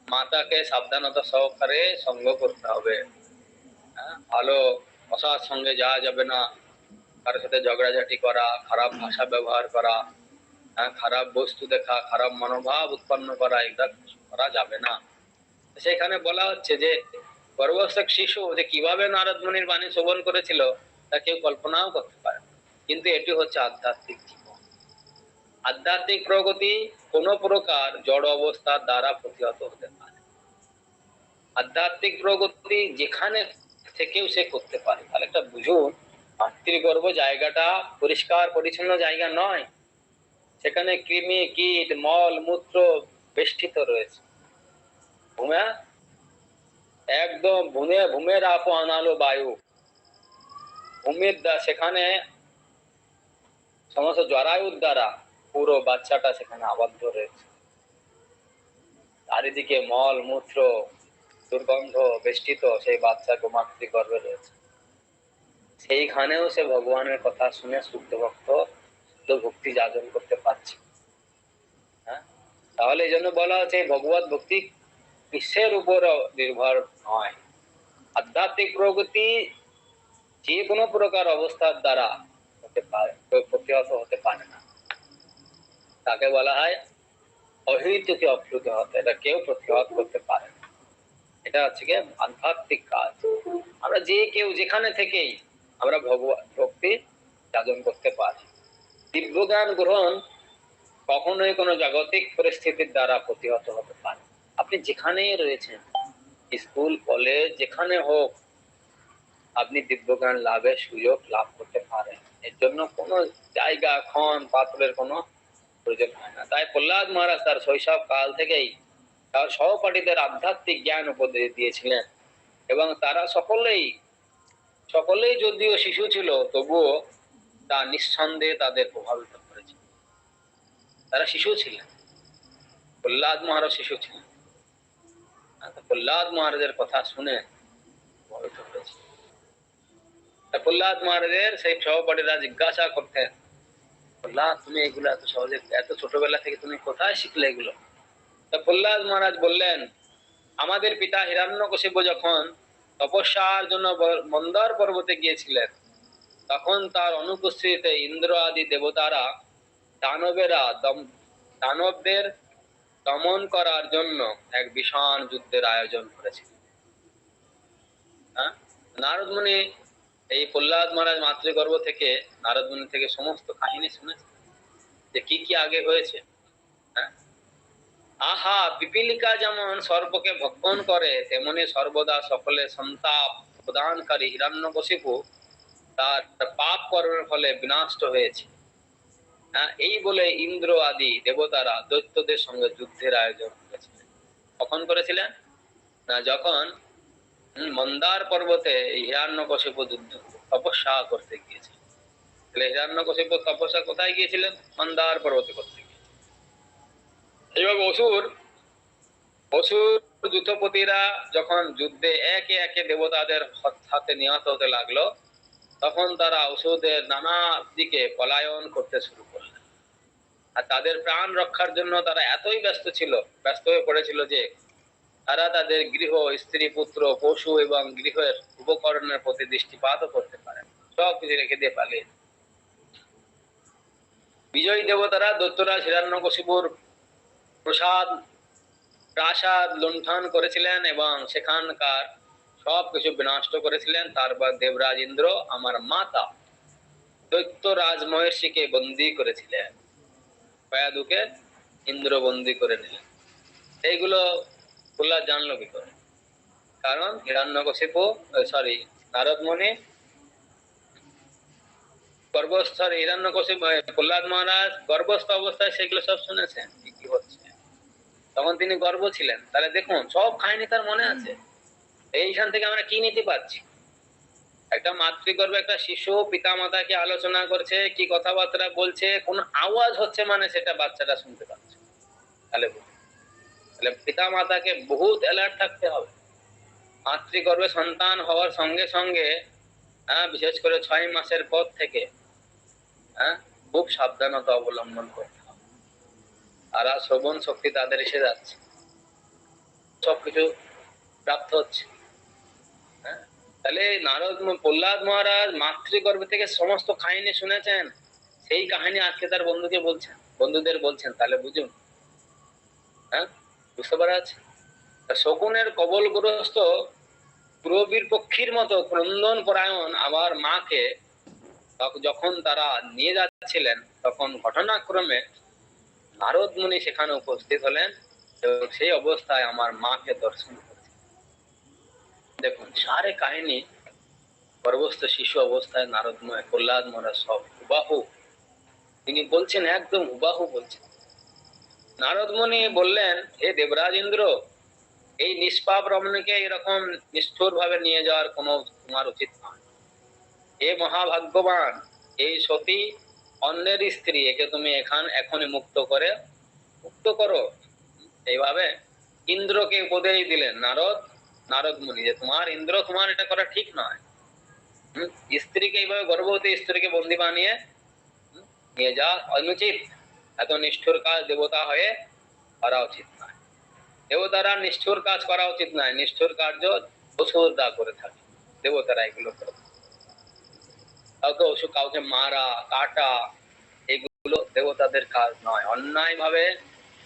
মাতাকে সাবধানতা সহকারে সঙ্গ করতে হবে। হ্যাঁ, ভালো অসৎ সঙ্গে যাওয়া যাবে না, কারোর সাথে ঝগড়াঝাটি করা, খারাপ ভাষা ব্যবহার করা, খারাপ বস্তু দেখা, খারাপ মনোভাব উৎপন্ন করা, এটা করা যাবে না। সেখানে বলা হচ্ছে যে গর্ভস্থ শিশু যে কিভাবে নারদ মুনির বাণী শ্রবণ করেছিল, তা কেউ কল্পনাও করতে পারে। কিন্তু এটি হচ্ছে আধ্যাত্মিক জীবন। আধ্যাত্মিক প্রগতি কোন প্রকার জড় অবস্থার দ্বারা প্রতিহত হতে পারে। আধ্যাত্মিক প্রগতি যেখানে থেকেও সে করতে পারে। তাহলে একটা বুঝুন, মাতৃগর্ভ জায়গাটা পরিষ্কার পরিচ্ছন্ন জায়গা নয়। সেখানে কৃমি, কীট, মল মূত্র বেষ্টিত রয়েছে। ভূমা একদম ভূমের আপো আনালো বায়ু, ভূমির সেখানে সমস্ত জরায়ুর দ্বারা পুরো বাচ্চাটা সেখানে আবদ্ধ রয়েছে। চারিদিকে মল মূত্র দুর্গন্ধ বেষ্টিত সেই বাচ্চা মাতৃগর্ভে রয়েছে। সেইখানেও সে ভগবানের কথা শুনে শুদ্ধ ভক্ত, শুদ্ধ ভক্তি যাজন করতে পারছে। হ্যাঁ, তাহলে এই জন্য বলা হচ্ছে ভগবত ভক্তি বিশ্বের উপর নির্ভর নয়। আধ্যাত্মিক প্রগতি যে কোনো প্রকার অবস্থার দ্বারা হতে পারে, প্রতিহত হতে পারে না। তাকে বলা হয় অহৈতুকে অপ্লুত হতে, এটা কেউ প্রতিহত করতে পারে না। এটা হচ্ছে কি আধ্যাত্মিক কাজ। আমরা যে কেউ যেখানে থেকেই আমরা ভগবত ভক্তি যাজন করতে পারি। দিব্যজ্ঞান গ্রহণ কখনোই কোনো জাগতিক পরিস্থিতির দ্বারা প্রতিহত হতে পারে। আপনি যেখানেই রয়েছেন, স্কুল কলেজ যেখানে হোক, আপনি দিব্যজ্ঞান লাভের সুযোগ লাভ করতে পারেন। এর জন্য কোনো জায়গা, ক্ষণ, পাত্রের কোনো প্রয়োজন হয় না। তাই প্রহ্লাদ মহারাজ তার শৈশব কাল থেকেই তার সহপাঠীদের আধ্যাত্মিক জ্ঞান উপদেশ দিয়েছিলেন, এবং তারা সকলেই যদিও শিশু ছিল, তবুও তা নিঃসন্দেহে তাদের প্রভাবিত করেছে। তারা শিশু ছিলেন, প্রহ্লাদ মহারাজ শিশু ছিলেন। প্রহ্লাদ মহারাজের কথা শুনে প্রভাবিত হয়েছে। প্রহ্লাদ মহারাজের সেই সহপাঠীরা জিজ্ঞাসা করতেন, প্রহ্লাদ তুমি এগুলো এত সহজে, এত ছোটবেলা থেকে তুমি কোথায় শিখলে এগুলো? তা প্রহ্লাদ মহারাজ বললেন, আমাদের পিতা হিরণ্যকশিপু যখন তপস্যার জন্য মন্দর পর্বতে গিয়েছিলেন, তখন তার অনুপস্থিতিতে ইন্দ্র আদি দেবতারা, দানবেরা দানবদের দমন করার জন্য এক বিশাল যুদ্ধের আয়োজন করেছিল। হ্যাঁ, নারদ মুনি এই প্রহ্লাদ মহারাজ মাতৃগর্ভ থেকে নারদ মুনি থেকে সমস্ত কাহিনী শুনেছে যে কি কি আগে হয়েছে। হ্যাঁ, আহা, পিপীলিকা যেমন সর্পকে ভক্ষণ করে, তেমনি সর্বদা সকলে সন্তাপ প্রদানকারী হিরণ্যকশিপু তার পাপ কর্মের ফলে বিনষ্ট হয়েছে। এই বলে ইন্দ্র আদি দেবতারা দৈত্যদের সঙ্গে যুদ্ধের আয়োজন করেছিলেন। কখন করেছিলেন? না, যখন মন্দার পর্বতে হিরণ্যকশিপু যুদ্ধ তপস্যা করতে গিয়েছিল। তাহলে হিরণ্যকশিপু তপস্যা কোথায় গিয়েছিলেন? মন্দার পর্বতে করতে গিয়েছিলেন। এইভাবে অসুর যুদ্ধপতিরা যখন যুদ্ধে একে একে দেবতাদের হাতে নিহত হতে লাগলো, তখন তারা অসুরদের নানা দিকে পলায়ন করতে শুরু করলেন। আর তাদের প্রাণ রক্ষার জন্য তারা এতই ব্যস্ত হয়ে পড়েছিল যে তারা তাদের গৃহ, স্ত্রী, পুত্র, পশু এবং গৃহের উপকরণের প্রতি দৃষ্টিপাতও করতে পারেন, সব কিছু রেখে দিয়ে পালিয়ে। বিজয়ী দেবতারা দৈত্যরাজ হিরণ্যকশিপুর প্রাসাদ লুণ্ঠন করেছিলেন এবং সেখানকার সবকিছু বিনষ্ট করেছিলেন। তারপর দেবরাজ ইন্দ্র আমার মাতা দৈত্য রাজমহের্ষিকে বন্দী করেছিলেন। কয়াদুকে ইন্দ্র বন্দী করে নিলেন। এইগুলো প্রহ্লাদ জানলো কি করে? কারণ নারদ মুনি প্রহ্লাদ মহারাজ গর্ভস্থ অবস্থায় সেগুলো সব শুনেছেন কি হচ্ছে। তখন তিনি গর্ভ ছিলেন। তাহলে দেখুন, সব কাহিনী তার মনে আছে। এইখান থেকে আমরা কি নিতে পারছি? একটা মাতৃগর্ভে একটা শিশু পিতা মাতাকে আলোচনা করছে, কি কথাবার্তা বলছে, কোন আওয়াজ হচ্ছে, মানে সেটা বাচ্চাটা শুনতে পাচ্ছে। তাহলে পিতা মাতাকে বহুত অ্যালার্ট থাকতে হবে। মাতৃগর্ভে সন্তান হওয়ার সঙ্গে সঙ্গে বিশেষ করে 6 মাসের পর থেকে খুব সাবধানতা অবলম্বন করতে হবে। আর শ্রবণ শক্তি তাদের এসে যাচ্ছে, সবকিছু প্রাপ্ত হচ্ছে। তাহলে প্রহ্লাদ মহারাজ মাতৃগর্ভ থেকে সমস্ত কাহিনী শুনেছেন। সেই কাহিনী আজকে তার বন্ধুদের বলছেন। তাহলে বুঝুন, বুঝতে পারা যাচ্ছে। শকুনের কবলগ্রস্ত প্রবীর পক্ষীর মতো ক্রন্দন পরায়ণ আমার মাকে যখন তারা নিয়ে যাচ্ছিলেন, তখন ঘটনাক্রমে নারদ মুনি সেখানে উপস্থিত হলেন এবং সেই অবস্থায় আমার মাকে দর্শন করেছেন। দেখুন, সারে কাহিনী গর্ভস্থ শিশু অবস্থায় প্রহ্লাদ মহারাজ সব হুবাহু তিনি বলছেন, একদম হুবাহু বলছেন। নারদ মুনি বললেন, হে দেবরাজ ইন্দ্র, এই নিষ্পাপ রমণীকে এরকম নিষ্ঠুর ভাবে নিয়ে যাওয়ার কোনো তোমার উচিত নয়। হে মহাভাগ্যবান, এই সতী অন্যের স্ত্রী, একে তুমি এখনই মুক্ত করো। এইভাবে ইন্দ্রকে উপদেশ দিলেন নারদ মুনি যে তোমার এটা করা ঠিক নয়। স্ত্রীকে এইভাবে গর্ভবতী স্ত্রীকে বন্দী বানিয়ে নিয়ে যাওয়া অনুচিত। এত নিষ্ঠুর কাজ দেবতা হয়ে করা উচিত নয়। দেবতারা নিষ্ঠুর কাজ করা উচিত নয়। নিষ্ঠুর কার্য অসুররা করে থাকে, দেবতারা এগুলো করে। কাউকে মারা কাটা এগুলো দেবতাদের কাজ নয়। অন্যায় ভাবে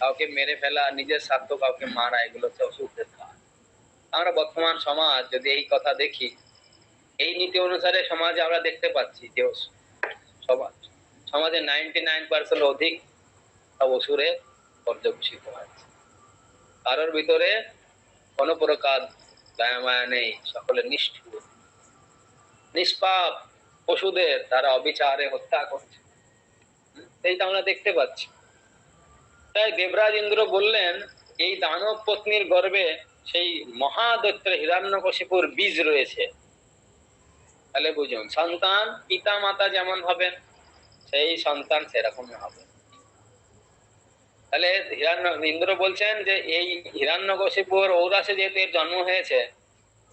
কাউকে মেরে ফেলা, নিজের স্বার্থ কাউকে মারা, এগুলো হচ্ছে অসুরদের কাজ। আমরা বর্তমান সমাজ যদি এই কথা দেখি, এই নীতি অনুসারে সমাজে আমরা দেখতে পাচ্ছি যে সমাজে 99% অধিক সব অসুরে পর্যবেসিত হয়েছে। কারোর ভিতরে কোন প্রকার দয়া মায়া নেই। সকলে নিষ্ঠুর নিষ্পাপ পশুদের তারা অবিচারে হত্যা করছে, এইটা আমরা দেখতে পাচ্ছি। তাই দেবরাজ ইন্দ্র বললেন, এই দানব পত্নীর গর্ভে সেই মহাদৈত্য হিরণ্যকশিপুর বীজ রয়েছে। তাহলে বুঝুন, সন্তান পিতা মাতা যেমন হবেন, সেই সন্তান সেরকমই হবে। তাহলে ইন্দ্র বলছেন যে এই হিরণ্যকশিপুর ঔরাসে যেহেতু এর জন্ম হয়েছে,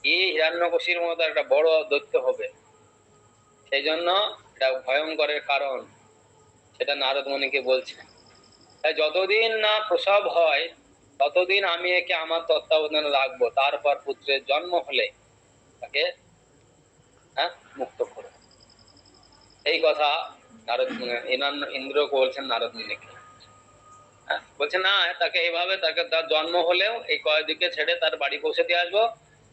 এই হিরণ্যকশির মতো একটা বড় দৈত্য হবে। সেই জন্য এটা ভয়ঙ্করের কারণ, সেটা নারদ মুনিকে বলছেন। তাই যতদিন না প্রসব হয় ততদিন আমি একে আমার তত্ত্বাবধানে রাখবো। তারপর পুত্রের জন্ম হলে তাকে মুক্ত করব। এই কথা ইন্দ্র বলছেন নারদ মুনিকে। বলছে না, তাকে এইভাবে তাকে তার জন্ম হলেও এই কয়েদিকে ছেড়ে তার বাড়ি পৌঁছে দিয়ে আসবো,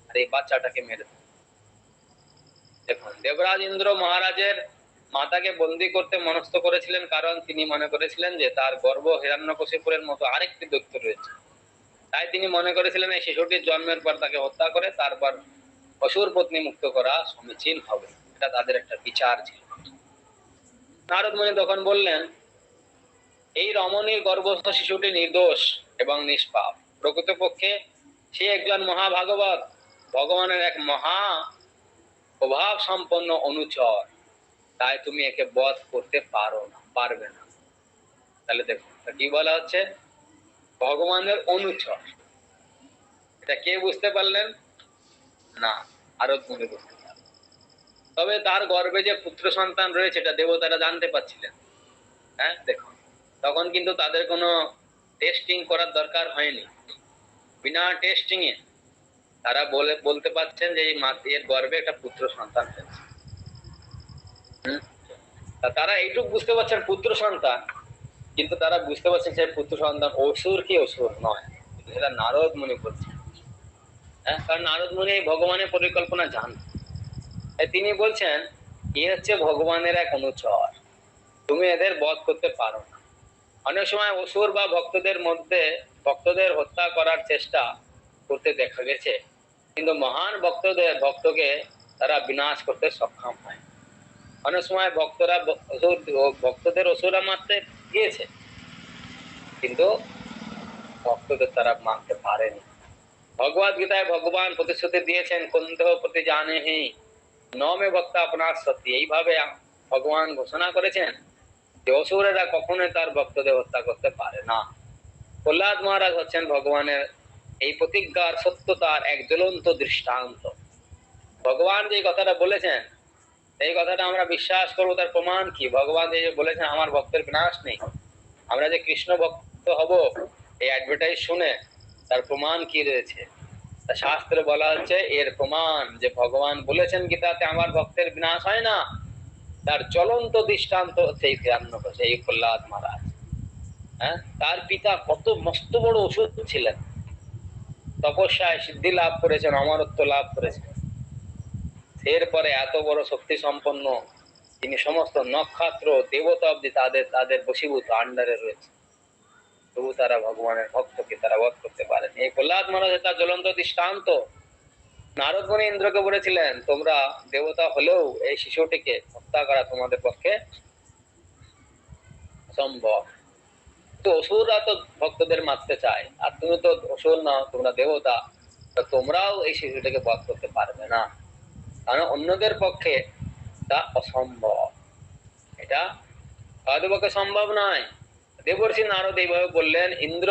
আর এই বাচ্চাটাকে মেরে দেবো। দেখুন, দেবরাজ ইন্দ্র মহারাজের মাতাকে বন্দি করতে মনস্থ করেছিলেন, কারণ তিনি মনে করেছিলেন যে তার গর্ভ হিরণ্যকশিপুরের মতো আরেকটি দৈত্য রয়েছে। তাই তিনি মনে করেছিলেন এই শিশুটির জন্মের পর তাকে হত্যা করে তারপর অসুর পত্নী মুক্ত করা সমীচীন হবে। এটা তাদের একটা বিচার ছিল। নারদ মুনি তখন বললেন, এই রমণীর গর্ভস্থ শিশুটি নির্দোষ এবং নিষ্পাপ। প্রকৃতপক্ষে সে একজন মহাভাগবত, ভগবানের এক মহা প্রভাব সম্পন্ন অনুচর। তাই তুমি একে বধ করতে পারবে না। তাহলে দেখো কি বলা হচ্ছে, ভগবানের অনুচর। এটা কে বুঝতে পারলেন? না, নারদ মুনি বুঝতে পারলেন। তবে তার গর্ভে যে পুত্র সন্তান রয়েছে এটা দেবতারা জানতে পারছিলেন। দেখুন, তখন কিন্তু তাদের কোনো টেস্টিং করার দরকার হয়নি। বিনা টেস্টিং এ তারা বলতে পারছেন যে এই এর গর্ভে একটা পুত্র সন্তান হয়েছে। তারা এইটুকু বুঝতে পারছেন পুত্র সন্তান, কিন্তু তারা বুঝতে পারছেন সেই পুত্র সন্তান অসুর কি অসুর নয়। এটা নারদ মুনি বলছেন। কারণ নারদ মুনি ভগবানের পরিকল্পনা জানেন। তিনি বলছেন এ হচ্ছে ভগবানের এক অনুচর, তুমি এদের বধ করতে পারো না। অনেক সময় অসুর বা ভক্তদের মধ্যে ভক্তদের হত্যা করার চেষ্টা করতে দেখা গেছে, কিন্তু মহান ভক্তকে তারা বিনাশ করতে সক্ষম হয়। অনেক সময় ভক্তদের অসুরা মারতে গিয়েছে, কিন্তু ভক্তদের তারা মারতে পারেনি। ভগবদ গীতায় ভগবান প্রতিশ্রুতি দিয়েছেন, কুন্দেহ প্রতি জানে হি নমে ভক্ত আপনার সত্যি। এইভাবে ভগবান ঘোষণা করেছেন যে অসুরেরা কখনোই তার ভক্তদের হত্যা করতে পারে না। প্রহ্লাদ মহারাজ হচ্ছেন ভগবানের এই প্রতিজ্ঞার সত্যতার এক জ্বলন্ত দৃষ্টান্ত। ভগবান যে কথাটা বলেছেন এই কথাটা আমরা বিশ্বাস করবো, তার প্রমাণ কি? ভগবান যে বলেছেন আমার ভক্তের বিনাশ নেই, আমরা যে কৃষ্ণ ভক্ত হব এই অ্যাডভার্টাইজ শুনে তার প্রমাণ কি রয়েছে? শাস্ত্রে বলা হচ্ছে এর প্রমাণ যে ভগবান বলেছেন গীতাতে আমার ভক্তের বিনাশ হয় না, তার জ্বলন্ত দৃষ্টান্ত হচ্ছে এই হিরণ্যকশিপু, এই প্রহ্লাদ মহারাজ। তার পিতা কত মস্ত বড় অসুর ছিলেন, তপস্যায় সিদ্ধি লাভ করেছেন, অমরত্ব লাভ করেছেন। এরপরে এত বড় শক্তি সম্পন্ন তিনি, সমস্ত নক্ষত্র দেবতা অব্দি তাদের বশীভূত আন্ডারে রয়েছে, তবু তারা ভগবানের ভক্তকে তারা বধ করতে পারেন। এই প্রহ্লাদ মহারাজ তার জ্বলন্ত দৃষ্টান্ত। নারদ মুনি ইন্দ্রকে বলেছিলেন তোমরা দেবতা হলেও এই শিশুটিকে হত্যা করা তোমাদের পক্ষে সম্ভব। তো অসুররা তো ভক্তদের মারতে চায়, আর তুমি তো অসুর নাও, তোমরা দেবতা, তোমরাও এই শিশুটিকে বধ করতে পারবে না, কারণ অন্যদের পক্ষে তা অসম্ভব। এটা তাদের পক্ষে সম্ভব নয়। দেবর্ষি নারদ এইভাবে বললেন, ইন্দ্র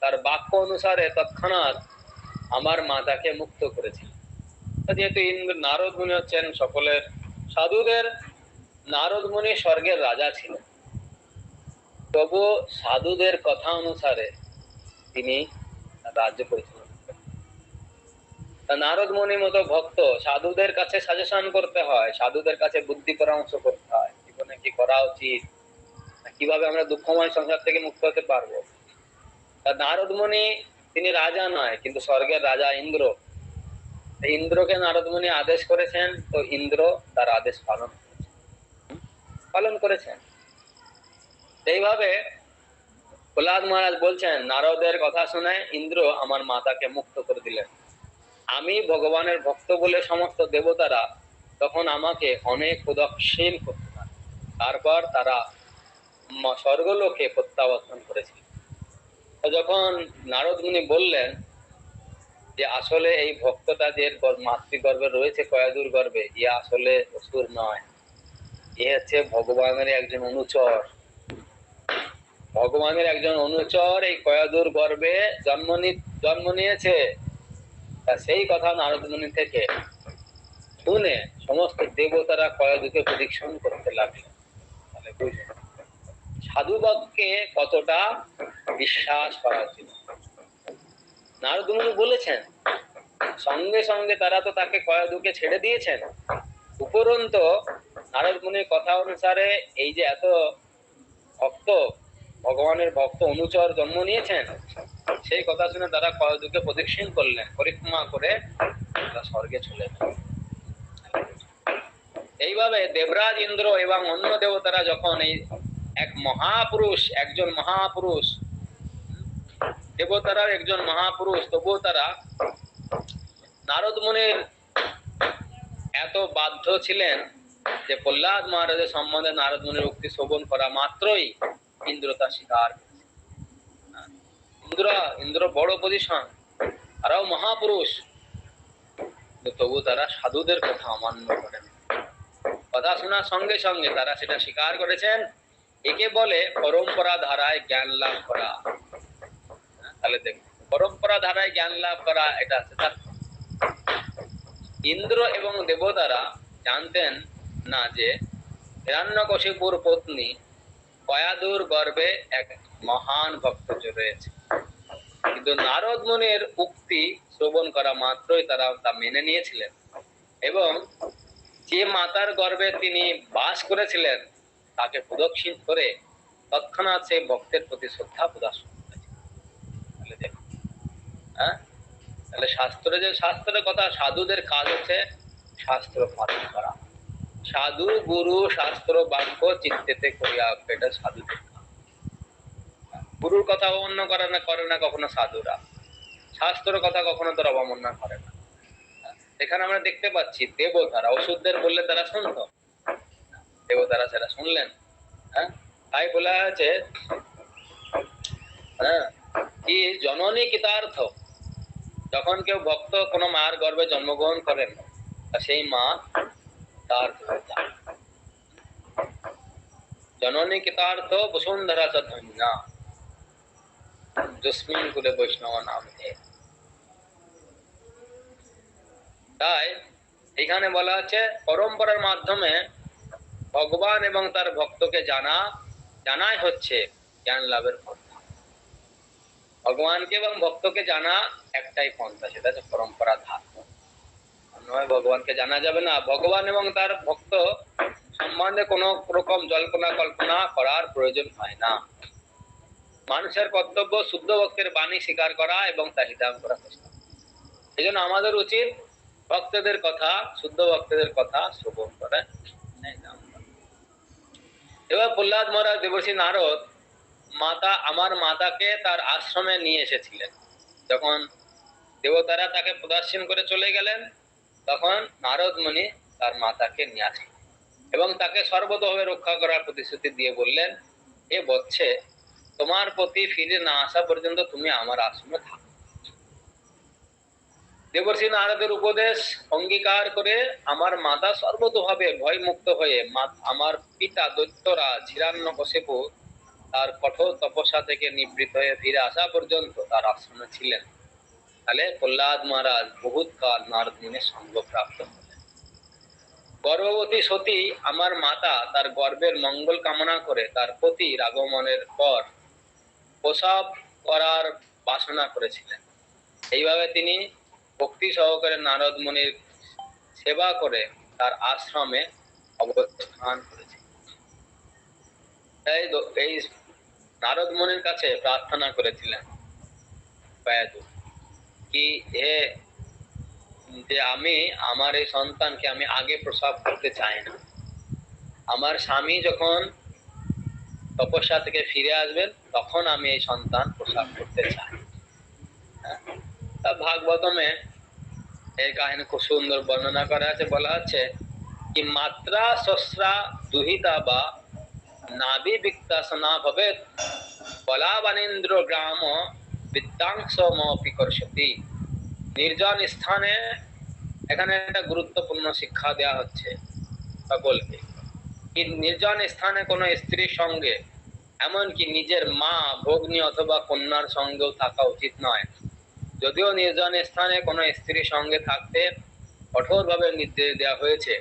তার বাক্য অনুসারে তৎক্ষণাৎ আমার মাতাকে মুক্ত করেছিল। যেহেতু নারদ মুনি হচ্ছেন সকলের সাধুদের, নারদ মুনি স্বর্গের রাজা ছিলেন, তবু সাধুদের কথা অনুসারে তিনি রাজ্য পরিচালনা করেন। নারদ মুনির মতো ভক্ত সাধুদের কাছে সাজেশন করতে হয়, সাধুদের কাছে বুদ্ধি পরামর্শ করতে হয়, জীবনে কি করা উচিত, কিভাবে আমরা দুঃখময় সংসার থেকে মুক্ত হতে পারবো। নারদ মুনি তিনি রাজা নয়, কিন্তু স্বর্গের রাজা ইন্দ্র। ইন্দ্রকে নারদ মুনি আদেশ করেছেন, তো ইন্দ্র তার আদেশ পালন করেছেন। এইভাবে প্রহ্লাদ মহারাজ বলছেন, নারদের কথা শুনে ইন্দ্র আমার মাতাকে মুক্ত করে দিলেন। আমি ভগবানের ভক্ত বলে সমস্ত দেবতারা তখন আমাকে অনেক উদাসীন করতে পারে। তারপর তারা স্বর্গলোকে প্রত্যাবর্তন করেছিল। যখন নারদ মুনি বললেন যে আসলে এই ভক্তটা যে মাতৃগর্ভে রয়েছে, কয়াদুর গর্ভে, এ আসলে অসুর নয়, এ হচ্ছে ভগবানের একজন অনুচর। ভগবানের একজন অনুচর এই কয়াদুর গর্ভে জন্ম নিয়েছে। সেই কথা নারদ মুনি থেকে শুনে সমস্ত দেবতারা কয়াদুকে প্রেডিকশন করতে লাগলেন। তাহলে বুঝলেন সাধুবাদকে কতটা বিশ্বাস করা উচিত। নারদ মুনি বলেছেন, সঙ্গে সঙ্গে তারা তো তাকে কয়াদুকে ছেড়ে দিয়েছেন, উপরন্ত নারদ মুনির কথা অনুসারে এই যে এত ভক্ত ভগবানের ভক্ত অনুচর জন্ম নিয়েছেন, সেই কথা শুনে তারা কয়যুগে প্রদক্ষিণ করলেন, পরিক্রমা করে তারা স্বর্গে চলে গেলেন। এইভাবে দেবরাজ ইন্দ্র এবং অন্য দেবতারা যখন এই একজন মহাপুরুষ দেবতারার একজন মহাপুরুষ, তবুও তারা নারদ মুনির এত বাধ্য ছিলেন যে প্রহ্লাদ মহারাজের সম্বন্ধে নারদ মুনির উক্তি শ্রবণ করা মাত্রই ইন্দ্র তা স্বীকার। ইন্দ্র বড় পজিশন, তারাও মহাপুরুষ, তবু তারা সাধুদের কথা অমান্য করেন। কথা শোনার সঙ্গে সঙ্গে তারা সেটা স্বীকার করেছেন। একে বলে পরম্পরা ধারায় জ্ঞান লাভ করা। তাহলে দেখুন, পরম্পরা ধারায় জ্ঞান লাভ করা, এটা আছে তার। ইন্দ্র এবং দেবতারা জানতেন না যে হিরণ্যকশিপুর পত্নী কয়াদুর গর্ভে এক মহান ভক্ত রয়েছে, কিন্তু নারদ মুনির উক্তি শ্রবণ করা মাত্রই তারা তা মেনে নিয়েছিলেন এবং যে মাতার গর্ভে তিনি বাস করেছিলেন তাকে প্রদক্ষিণ করে তৎক্ষণাৎ সেই ভক্তের প্রতি শ্রদ্ধা প্রদর্শন করেছেন। তাহলে দেখুন, তাহলে শাস্ত্রের কথা, সাধুদের কাজ হচ্ছে শাস্ত্র পালন করা। সাধু গুরু শাস্ত্র বাক্য চিত্তেতে করিয়া, এটা সাধুদের কাজ। গুরুর কথা অবমাননা করে না কখনো সাধুরা, শাস্ত্রের কথা কখনো তারা অবমাননা করে না। এখানে আমরা দেখতে পাচ্ছি দেবতারা ওষুধদের বললে তারা শুনতো, দেবতারা সেটা শুনলেন। তাই বলা আছে কি জননী কৃতার্থ, যখন কেউ ভক্ত কোনো মার গর্ভে জন্মগ্রহণ করেন সেই মা তার জননী কৃতার্থ বসুন্ধরা ধন্যা যস্মিন কুলে বৈষ্ণব নাম। তাই এখানে বলা আছে পরম্পরার মাধ্যমে ভগবান এবং তার ভক্তকে জানাই হচ্ছে জ্ঞান লাভের পন্থা। ভগবানকে এবং ভক্তকে জানা একটাই পন্থা, সেটা হচ্ছে পরম্পরা ধার। নয় ভগবানকে জানা যাবে না। ভগবান এবং তার ভক্ত সম্বন্ধে কোন রকম জল্পনা কল্পনা করার প্রয়োজন হয় না। মানুষের কর্তব্য শুদ্ধ ভক্তের বাণী স্বীকার করা এবং তা হিতাম করার চেষ্টা। এই জন্য আমাদের উচিত ভক্তদের কথা, শুদ্ধ ভক্তদের কথা শ্রবণ করে। এবার প্রহ্লাদ মহারাজ দেবর্ষি নারদ আমার মাতাকে তার আশ্রমে নিয়ে এসেছিলেন। যখন দেবতারা তাকে প্রদর্শন করে চলে গেলেন, তখন নারদ মুনি তার মাতাকে নিয়ে আসলেন এবং তাকে সর্বতভাবে রক্ষা করার প্রতিশ্রুতি দিয়ে বললেন, এ বৎসে তোমার প্রতি ফিরে না আসা পর্যন্ত তুমি আমার আশ্রমে থাকো। দেবর্ষি নারদের উপদেশ অঙ্গীকার করে আমার মাতা সর্বতভাবে ভয়মুক্ত হয়ে আমার পিতা দৈত্যরাজ হিরণ্যকশিপু তার কঠোর তপস্যা থেকে নিবৃত্ত হয়ে ফিরে আসা পর্যন্ত তার আশ্রমে ছিলেন। তাহলে প্রহ্লাদ মহারাজ বহুত কাল নারদ মুনির সঙ্গ প্রাপ্ত হলেন। গর্ভবতী সতী আমার মাতা তার গর্ভের মঙ্গল কামনা করে তার পতির আগমনের পর প্রসব করার বাসনা করেছিলেন। এইভাবে তিনি ভক্তি সহকারে নারদ মুনির সেবা করে তার আশ্রমে অবস্থান করেছেন। এই নারদ মুনির কাছে প্রার্থনা করেছিলেন কি যে আমি আমার এই সন্তানকে আমি আগে প্রসব করতে চাই না। আমার স্বামী যখন তপস্যা থেকে ফিরে আসবেন তখন আমি এই সন্তান প্রসব করতে চাই। ভাগবতমে এই কাহিনী খুব সুন্দর বর্ণনা করা আছে। বলা আছে কি মাত্রা শস্ত্রা দুহিতা বা নাভি বিক্তাসনা ভবেত বলাবানেন্দ্র গ্রাম বিদ্যাংশমপি করসতি। নির্জন স্থানে এখানে একটা গুরুত্বপূর্ণ শিক্ষা দেয়া হচ্ছে সকলকে। কি নির্জন স্থানে কোনো স্ত্রীর সঙ্গে, এমনকি নিজের মা, ভগ্নী অথবা কন্যার সঙ্গেও থাকা উচিত নয়। যদিও নির্জন স্থানে কোনো স্ত্রীর সঙ্গে থাকতে কঠোরভাবে নির্দেশ দেওয়া হয়েছে,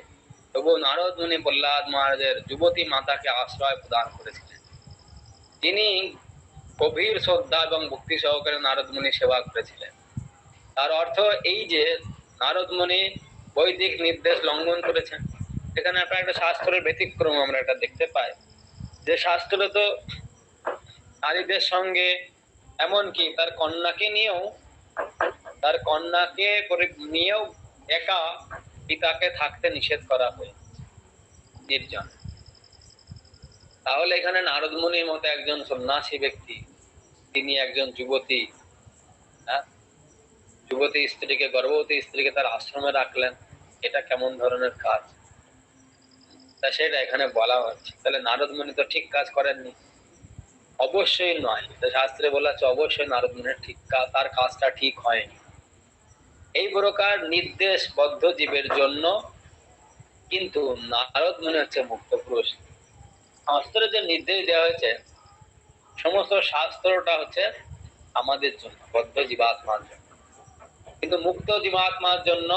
তবু নারদ মুনি প্রহ্লাদ মহারাজের যুবতী মাতাকে আশ্রয় প্রদান করেছিলেন। তিনি গভীর শ্রদ্ধা এবং ভক্তি সহকারে নারদ মুনি সেবা করেছিলেন। তার অর্থ এই যে নারদ মুনি বৈদিক নির্দেশ লঙ্ঘন করেছেন। এখানে আপনার একটা শাস্ত্রের ব্যতিক্রম আমরা এটা দেখতে পাই যে শাস্ত্রে তো নারীদের সঙ্গে, এমনকি তার নিয়েও একা পিতাকে থাকতে নিষেধ করা হয়, নির্জন। তাহলে এখানে নারদ মুনির মতো একজন সন্ন্যাসী ব্যক্তি, তিনি একজন যুবতী, হ্যাঁ, যুবতী স্ত্রীকে, গর্ভবতী স্ত্রীকে তার আশ্রমে রাখলেন, এটা কেমন ধরনের কাজ? তা সেটা এখানে বলা হচ্ছে। তাহলে নারদ মুনি তো ঠিক কাজ করেননি, অবশ্যই নয়। শাস্ত্রে বলা হচ্ছে অবশ্যই নারদ মুনির ঠিক কাজ, তার কাজটা ঠিক হয়নি। এই প্রকার নির্দেশ বদ্ধ জীবের জন্য, কিন্তু নারদ মুনি হচ্ছে মুক্ত পুরুষ। শাস্ত্রে যে নির্দেশ দেওয়া হয়েছে, সমস্ত শাস্ত্রটা হচ্ছে আমাদের জন্য, বদ্ধ জীবাত্মার জন্য, কিন্তু মুক্ত জীবাত্মার জন্য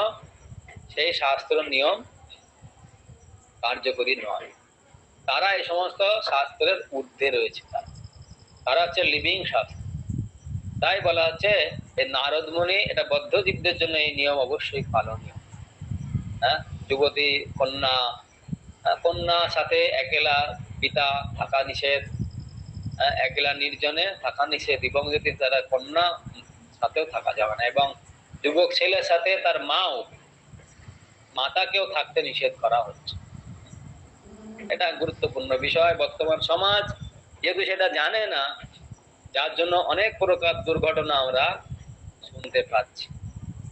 সেই শাস্ত্র নিয়ম কার্যকরী নয়। তারা এই সমস্ত শাস্ত্রের ঊর্ধ্বে রয়েছে, তারা হচ্ছে লিভিং শাস্ত্র। তাই বলা হচ্ছে এই নারদ মুনি, এটা বদ্ধ জীবদের জন্য এই নিয়ম অবশ্যই পালনীয়। হ্যাঁ, যুবতী কন্যা সাথে একলা পিতা থাকা নিষেধ, একলা নির্জনে থাকা নিষেধ, এবং যদি তারা কন্যা সাথেও থাকা যাবে না, এবং যুবক ছেলের সাথে তার মাতাকেও থাকতে নিষেধ করা হচ্ছে। এটা গুরুত্বপূর্ণ বিষয়। বর্তমান সমাজ যেহেতু সেটা জানে না, যার জন্য অনেক প্রকার দুর্ঘটনা আমরা শুনতে পাচ্ছি।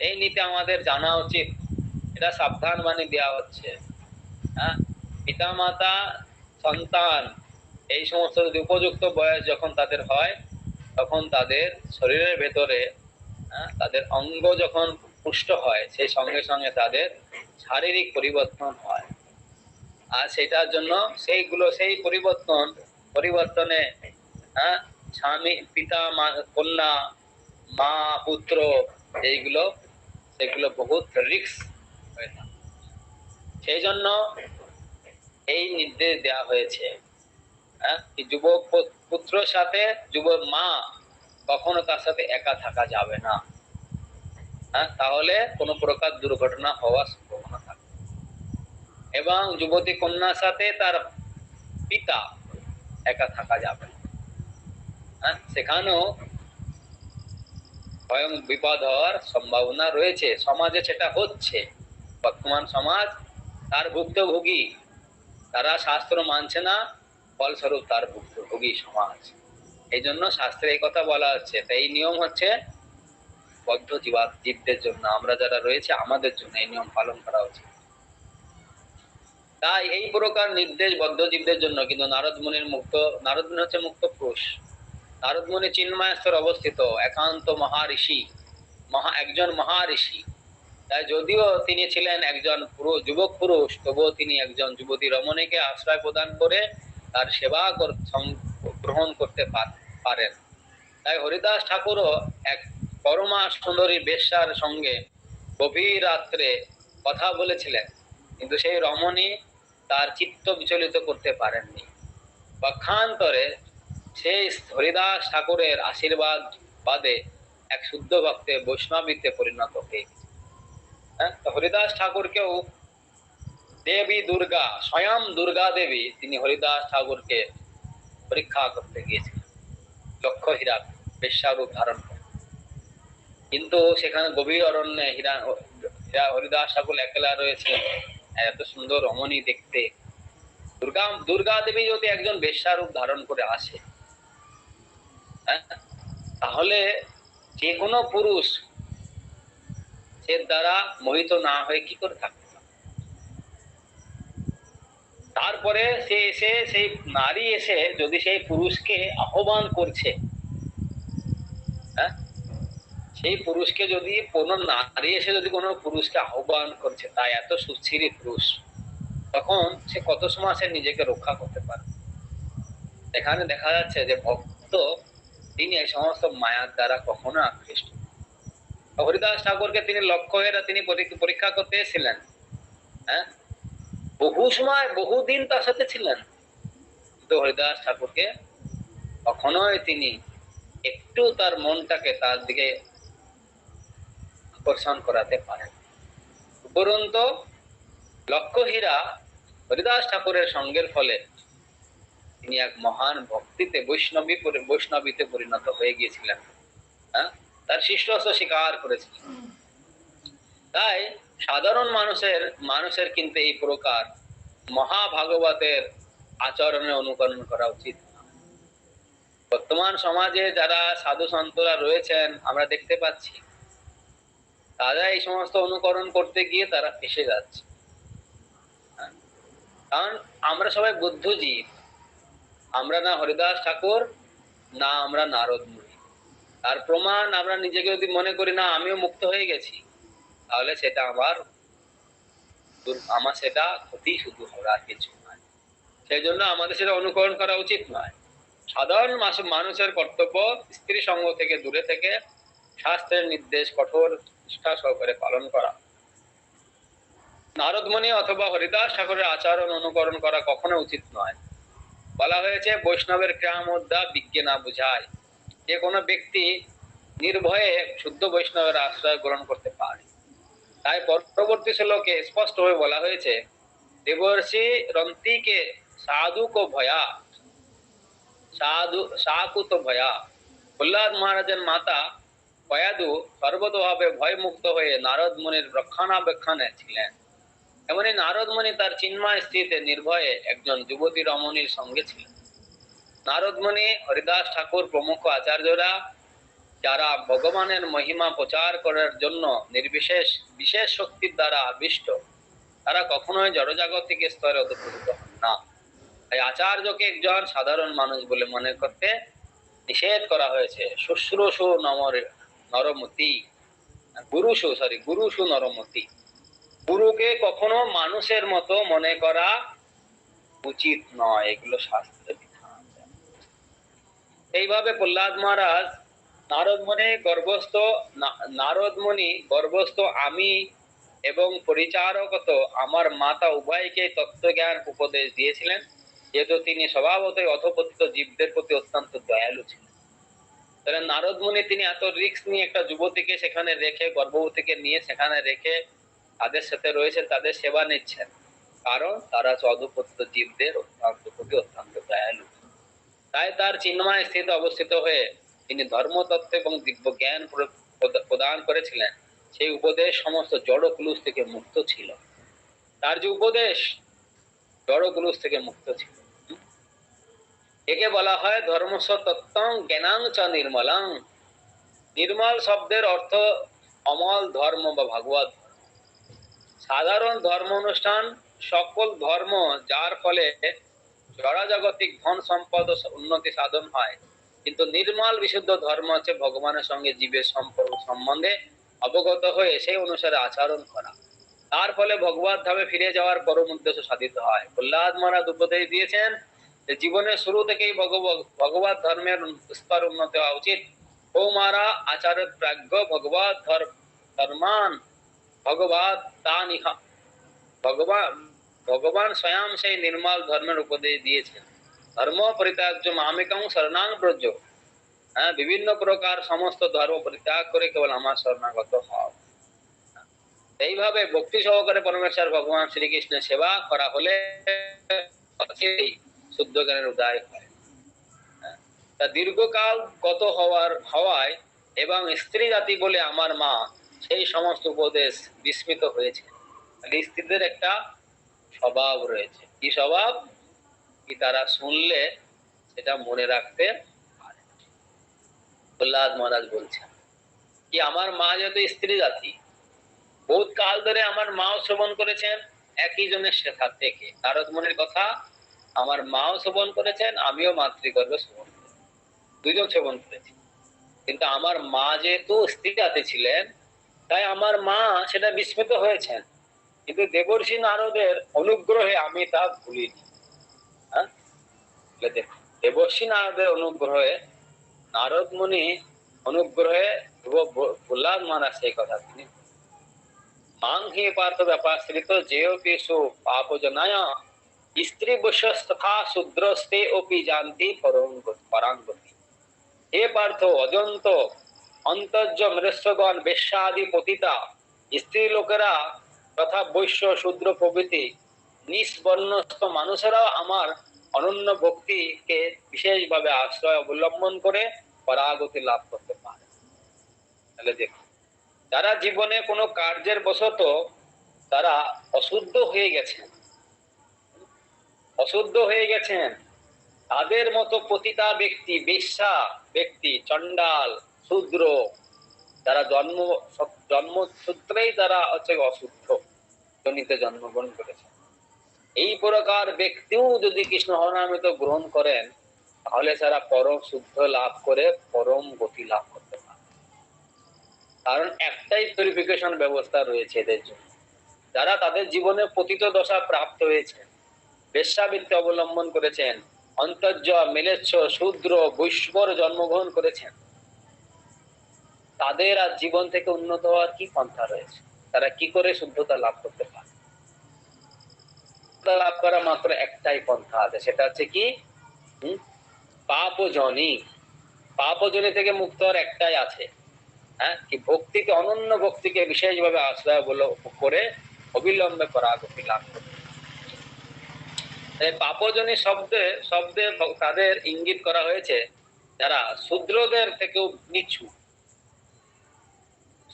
এই নীতি আমাদের জানা উচিত, এটা সাবধান বাণী দেওয়া হচ্ছে। হ্যাঁ, পিতা মাতা সন্তান এই সমস্ত উপযুক্ত বয়স যখন তাদের হয়, তখন তাদের শরীরের ভেতরে, তাদের অঙ্গ যখন পুষ্ট হয়, সেই সঙ্গে সঙ্গে তাদের শারীরিক পরিবর্তন হয়। আর সেটার জন্য সেই পরিবর্তনে, স্বামী, পিতা, কন্যা, মা, পুত্র, সেগুলো বহুত রিস্ক হয়ে থাকে। সেই জন্য এই নির্দেশ দেওয়া হয়েছে, যুবক পুত্রের সাথে যুবক মা কখনো তার সাথে একা থাকা যাবে না, তাহলে কোনো প্রকার দুর্ঘটনা হওয়ার সম্ভাবনা থাকে। এবং যুবতী কন্যার সাথে তার পিতা একা থাকা যাবে না, সেখানেও স্বয়ং বিপদ হওয়ার সম্ভাবনা রয়েছে। সমাজে সেটা হচ্ছে, বর্তমান সমাজ তার ভুক্তভোগী, তারা শাস্ত্র মানছে না, ফলস্বরূপ তার ভুক্তভোগী সমাজ। এই জন্য শাস্ত্রে এই কথা বলা হচ্ছে। তাই এই নিয়ম হচ্ছে বদ্ধ জীবদের জন্য, আমরা যারা রয়েছে আমাদের জন্য এই নিয়ম পালন করা উচিত। তাই এই প্রকার নির্দেশ বদ্ধ জীবদের জন্য। কিন্তু নারদ মুনি হচ্ছে মুক্ত পুরুষ। নারদ মুনি চিন্ময় স্তরে অবস্থিত একান্ত একজন মহাঋষি। তাই যদিও তিনি ছিলেন একজন যুবক পুরুষ, তবুও তিনি একজন যুবতী রমণীকে আশ্রয় প্রদান করে তার সেবা গ্রহণ করতে পারেন। তাই হরিদাস ঠাকুরও এক পরমা সুন্দরী বেশ্যার সঙ্গে গভীর রাত্রে কথা বলেছিলেন, কিন্তু সেই রমণী তার চিত্ত বিচলিত করতে পারেননি। পক্ষান্তরে সেই হরিদাস ঠাকুরের আশীর্বাদ বাদে এক শুদ্ধ ভক্তে বৈষ্ণবীতে পরিণত হয়ে গেছে। হরিদাস ঠাকুরকেও দেবী দুর্গা, স্বয়ং দুর্গা দেবী, তিনি হরিদাস ঠাকুরকে পরীক্ষা করতে গিয়েছিলেন লক্ষ্য হীরা বেশ্যারূপ ধারণ করে। কিন্তু সেখানে গভীর অরণ্যে হরিদাস ঠাকুর একলা রয়েছে, এত সুন্দর রমণী দেখতে। দুর্গা দেবী যদি একজন বেশ্যারূপ ধারণ করে আসে, তাহলে যে কোনো পুরুষ সে দ্বারা মোহিত না হয়ে কি করে থাকতে পারে? তারপরে সেই নারী এসে যদি সেই পুরুষকে আহ্বান করছে, সেই পুরুষকে যদি কোনো নারী এসে যদি কোনো পুরুষকে আহ্বান করছে, তাই এত সুস্থির পুরুষ, তখন সে কত সময় সে নিজেকে রক্ষা করতে পারে? এখানে দেখা যাচ্ছে যে ভক্ত তিনি এই সমস্ত মায়ার দ্বারা কখনো আকৃষ্ট। হরিদাস ঠাকুরকে তিনি লক্ষ্য হয়ে তিনি পরীক্ষা করতে এসেছিলেন, বহু সময় বহুদিন তার সাথে ছিলেন, কিন্তু হরিদাস ঠাকুরকে কখনোই তিনি একটু তার মনটাকে তার দিকে আকর্ষণ করাতে পারেন। উপরন্তু লক্ষ্য হীরা হরিদাস ঠাকুরের সঙ্গের ফলে তিনি এক মহান ভক্তিতে বৈষ্ণবীতে পরিণত হয়ে গিয়েছিলেন। হ্যাঁ, তার শিষ্যত্ব স্বীকার করেছিলেন। তাই সাধারণ মানুষের কিন্তু এই প্রকার মহাভাগবতের আচরণে অনুকরণ করা উচিত না। বর্তমান সমাজে যারা সাধু সন্তরা রয়েছেন আমরা দেখতে পাচ্ছি, তারা এই সমস্ত অনুকরণ করতে গিয়ে তারা ফেসে যাচ্ছে। কারণ আমরা সবাই বুদ্ধজীব, আমরা না হরিদাস ঠাকুর, না আমরা নারদ মুনি। তার প্রমাণ আমরা নিজেকে যদি মনে করি না আমিও মুক্ত হয়ে গেছি, তাহলে সেটা আমার সেটা ক্ষতি শুধু হবে, আর কিছু নয়। সেই জন্য আমাদের সেটা অনুকরণ করা উচিত নয়। সাধারণ মানুষের কর্তব্য স্ত্রী সঙ্গ থেকে দূরে থেকে শাস্ত্রের নির্দেশ কঠোর নিষ্ঠা সহকারে পালন করা। নারদমণি অথবা হরিদাস ঠাকুরের আচরণ অনুকরণ করা কখনো উচিত নয়। বলা হয়েছে বৈষ্ণবের ক্রিয়ামুদ্রা বিজ্ঞে না বুঝায়। যে কোনো ব্যক্তি নির্ভয়ে শুদ্ধ বৈষ্ণবের আশ্রয় গ্রহণ করতে পারে। তাই পরবর্তী শ্লোকে স্পষ্ট হয়ে বলা হয়েছে, দেবর্ষি রন্তিকে সাধু কো ভয়া সাকুত ভয়া। প্রহ্লাদ মহারাজের মাতা কয়াদু সর্বতভাবে ভয় মুক্ত হয়ে নারদ মুনির রক্ষণাবেক্ষণে ছিলেন। এমনি নারদ মুনি তার চিন্ময় স্ত্রীতে নির্ভয়ে একজন যুবতী রমণীর সঙ্গে ছিলেন। নারদ মুনি, হরিদাস ঠাকুর প্রমুখ আচার্যরা যারা ভগবানের মহিমা প্রচার করার জন্য বিশেষ শক্তির দ্বারা আবিষ্ট, তারা কখনোই জড়জাগতিক স্তরে অধঃপতিত হন না। তাই আচার্যকে একজন সাধারণ মানুষ বলে মনে করতে নিষেধ করা হয়েছে। শুশ্রূষু নরমতি, গুরুষু নরমতি। গুরুকে কখনো মানুষের মতো মনে করা উচিত নয়, এগুলো শাস্ত্রের বিধান। এইভাবে প্রহ্লাদ মহারাজ নারদ মুনি গর্ভস্থ আমি এবং পরিচারকত আমার মাতা উভয়কে তত্ত্বজ্ঞান উপদেশ দিয়েছিলেন, যেহেতু তিনি স্বভাবতই অধঃপতিত জীবদের প্রতি অত্যন্ত দয়ালু ছিলেন। তাহলে নারদ মুনি তিনি এত রিস্ক নিয়ে একটা যুবতীকে সেখানে রেখে, গর্ভবতীকে নিয়ে সেখানে রেখে তাদের সাথে রয়েছে, তাদের সেবা নিচ্ছেন, কারণ তারা অধঃপতিত জীবদের প্রতি অত্যন্ত দয়ালু। তাই তার চিন্ময় স্থিতিতে অবস্থিত হয়ে তিনি ধর্মতত্ত্ব এবং দিব্য জ্ঞান প্রদান করেছিলেন। সেই উপদেশ সমস্ত জড় কুলুষ থেকে মুক্ত ছিল। তার যে উপদেশ জড় কুলুষ থেকে মুক্ত ছিল। একে বলা হয় ধর্মস্ব তত্ত্বং জ্ঞানাং চ নির্মলং। নির্মল শব্দের অর্থ অমল ধর্ম বা ভাগবত। সাধারণ ধর্ম অনুষ্ঠান সকল ধর্ম, যার ফলে জড়জাগতিক ধন সম্পদ উন্নতি সাধন হয়, কিন্তু নির্মল বিশুদ্ধ ধর্ম হচ্ছে ভগবানের সঙ্গে জীবের সম্পর্ক সম্বন্ধে অবগত হয়ে সেই অনুসারে আচরণ করা। তার ফলে ভগবত ধামে ফিরে যাওয়ার পরম উদ্দেশ্য সাধিত হয়। প্রহ্লাদ মহারাজ উপদেশ দিয়েছেন যে জীবনের শুরু থেকেই ভগবত ধর্মের স্তর উন্নত হওয়া উচিত। কৌমারা আচার্য প্রাজ্ঞ ভগবত ধর্মান ভগবত তানিহা। ভগবান স্বয়ং সেই নির্মল ধর্মের উপদেশ দিয়েছেন। ধর্ম পরিত্যাজ্য মামেকং শরণাং ব্রজ। বিভিন্ন প্রকার সমস্ত ধর্ম পরিত্যাগ করে কেবল আমার শরণাগত হও। এইভাবে ভক্তি সহকারে পরমেশ্বর ভগবান শ্রীকৃষ্ণের সেবা করা হলে শুদ্ধ জ্ঞানের উদয় হয়। তা দীর্ঘকাল গত হওয়ায় এবং স্ত্রী জাতি বলে আমার মা সেই সমস্ত উপদেশ বিস্মিত হয়েছে। স্ত্রীদের একটা স্বভাব রয়েছে, কি স্বভাব? কি তারা শুনলে সেটা মনে রাখতে পারে। প্রহ্লাদ মহারাজ বলছেন কি আমার মা যেহেতু স্ত্রী জাতি, বহুত কাল ধরে আমার মাও শ্রবণ করেছেন একই জনের শেখা থেকে। নারদ মুনির কথা আমার মাও শ্রবণ করেছেন, আমিও মাতৃগর্ভে শ্রবণ করেছি, দুইজন শ্রবণ করেছি। কিন্তু আমার মা যেহেতু স্ত্রী জাতি ছিলেন, তাই আমার মা সেটা বিস্মিত হয়েছেন। কিন্তু দেবর্ষি নারদের অনুগ্রহে আমি তা ভুলিনি। দেবর্ষি নারদের অনুগ্রহে, নারদ মুনি অনুগ্রহে প্রহ্লাদ মহারাজ সেই কথা তিনি মাং হি পার্থ ব্যাপাশ্রিত যেয়পি পাপজনায় স্ত্রী বৈশ্যস্তথা শূদ্রস্তে অপি জানতি পরাঙ্গতি। হে পার্থ, অজন্ত অন্তর্য মৃষ্যগণ বেশ্যাদি পতিতা স্ত্রী লোকেরা তথা বৈশ্য শূদ্র প্রভৃতি নিষ্বর্ণস্থ মানুষেরাও আমার অনন্য ভক্তিকে বিশেষভাবে আশ্রয় অবলম্বন করে পরাগতি লাভ করতে পারে। তাহলে দেখুন, যারা জীবনে কোনো কার্যের বশত তারা অশুদ্ধ হয়ে গেছেন, অশুদ্ধ হয়ে গেছেন, তাদের মতো পতিতা ব্যক্তি, বেশ্যা ব্যক্তি, চণ্ডাল, শূদ্র, যারা জন্মসূত্রেই তারা হচ্ছে অশুদ্ধ জনিতে জন্মগ্রহণ করেছে, এই প্রকার ব্যক্তিও যদি কৃষ্ণ হরনামৃত গ্রহণ করেন, তাহলে তারা পরম শুদ্ধ লাভ করে পরম গতি লাভ করতে পারে। কারণ একটাই পিউরিফিকেশন ব্যবস্থা রয়েছে এদের জন্য। যারা তাদের জীবনে পতিত দশা প্রাপ্ত হয়েছে, বেশ্যাবৃত্তি অবলম্বন করেছেন, অন্তর্য, মিলেচ্ছ, শূদ্র, বৈষ্ণব জন্মগ্রহণ করেছেন, তাদের আর জীবন থেকে উন্নত হওয়ার কি পন্থা রয়েছে? তারা কি করে শুদ্ধতা লাভ করতে পারে? লাভ করা মাত্র একটাই পন্থা আছে, সেটা হচ্ছে কি? পাপজনী। পাপজনী থেকে মুক্ত হওয়ার একটাই আছে, হ্যাঁ, কি ভক্তিকে, অনন্য ভক্তিকে বিশেষভাবে আশ্রয় করে অবিলম্বে পরাগতি লাভ করতে। পাপজনী শব্দে শব্দে তাদের ইঙ্গিত করা হয়েছে যারা শূদ্রদের থেকেও নিচু।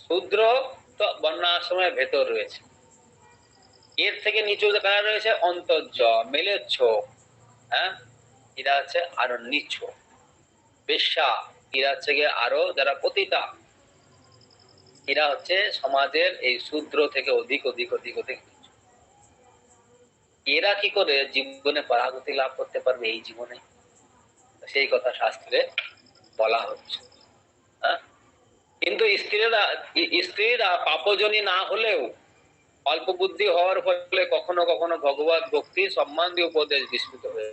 শূদ্র তো বর্ণাশ্রমের ভেতর রয়েছে, এর থেকে নিচু কারা রয়েছে? অন্তর্য, মেলেচ্ছ, হ্যাঁ, এরা হচ্ছে আরো নিচু। বেশ্যা, এরা হচ্ছে গিয়ে আরো যারা পতিতা, এরা হচ্ছে সমাজের এই শূদ্র থেকে অধিক অধিক অধিক অধিক নিচু। এরা কি করে জীবনে পরাগতি লাভ করতে পারবে এই জীবনে? সেই কথা শাস্ত্রে বলা হচ্ছে। কিন্তু স্ত্রীরা পাপজনী না হলেও অল্প বুদ্ধি হওয়ার ফলে কখনো কখনো ভগবত ভক্তি সম্বন্ধীয় উপদেশ বিস্মৃত হয়ে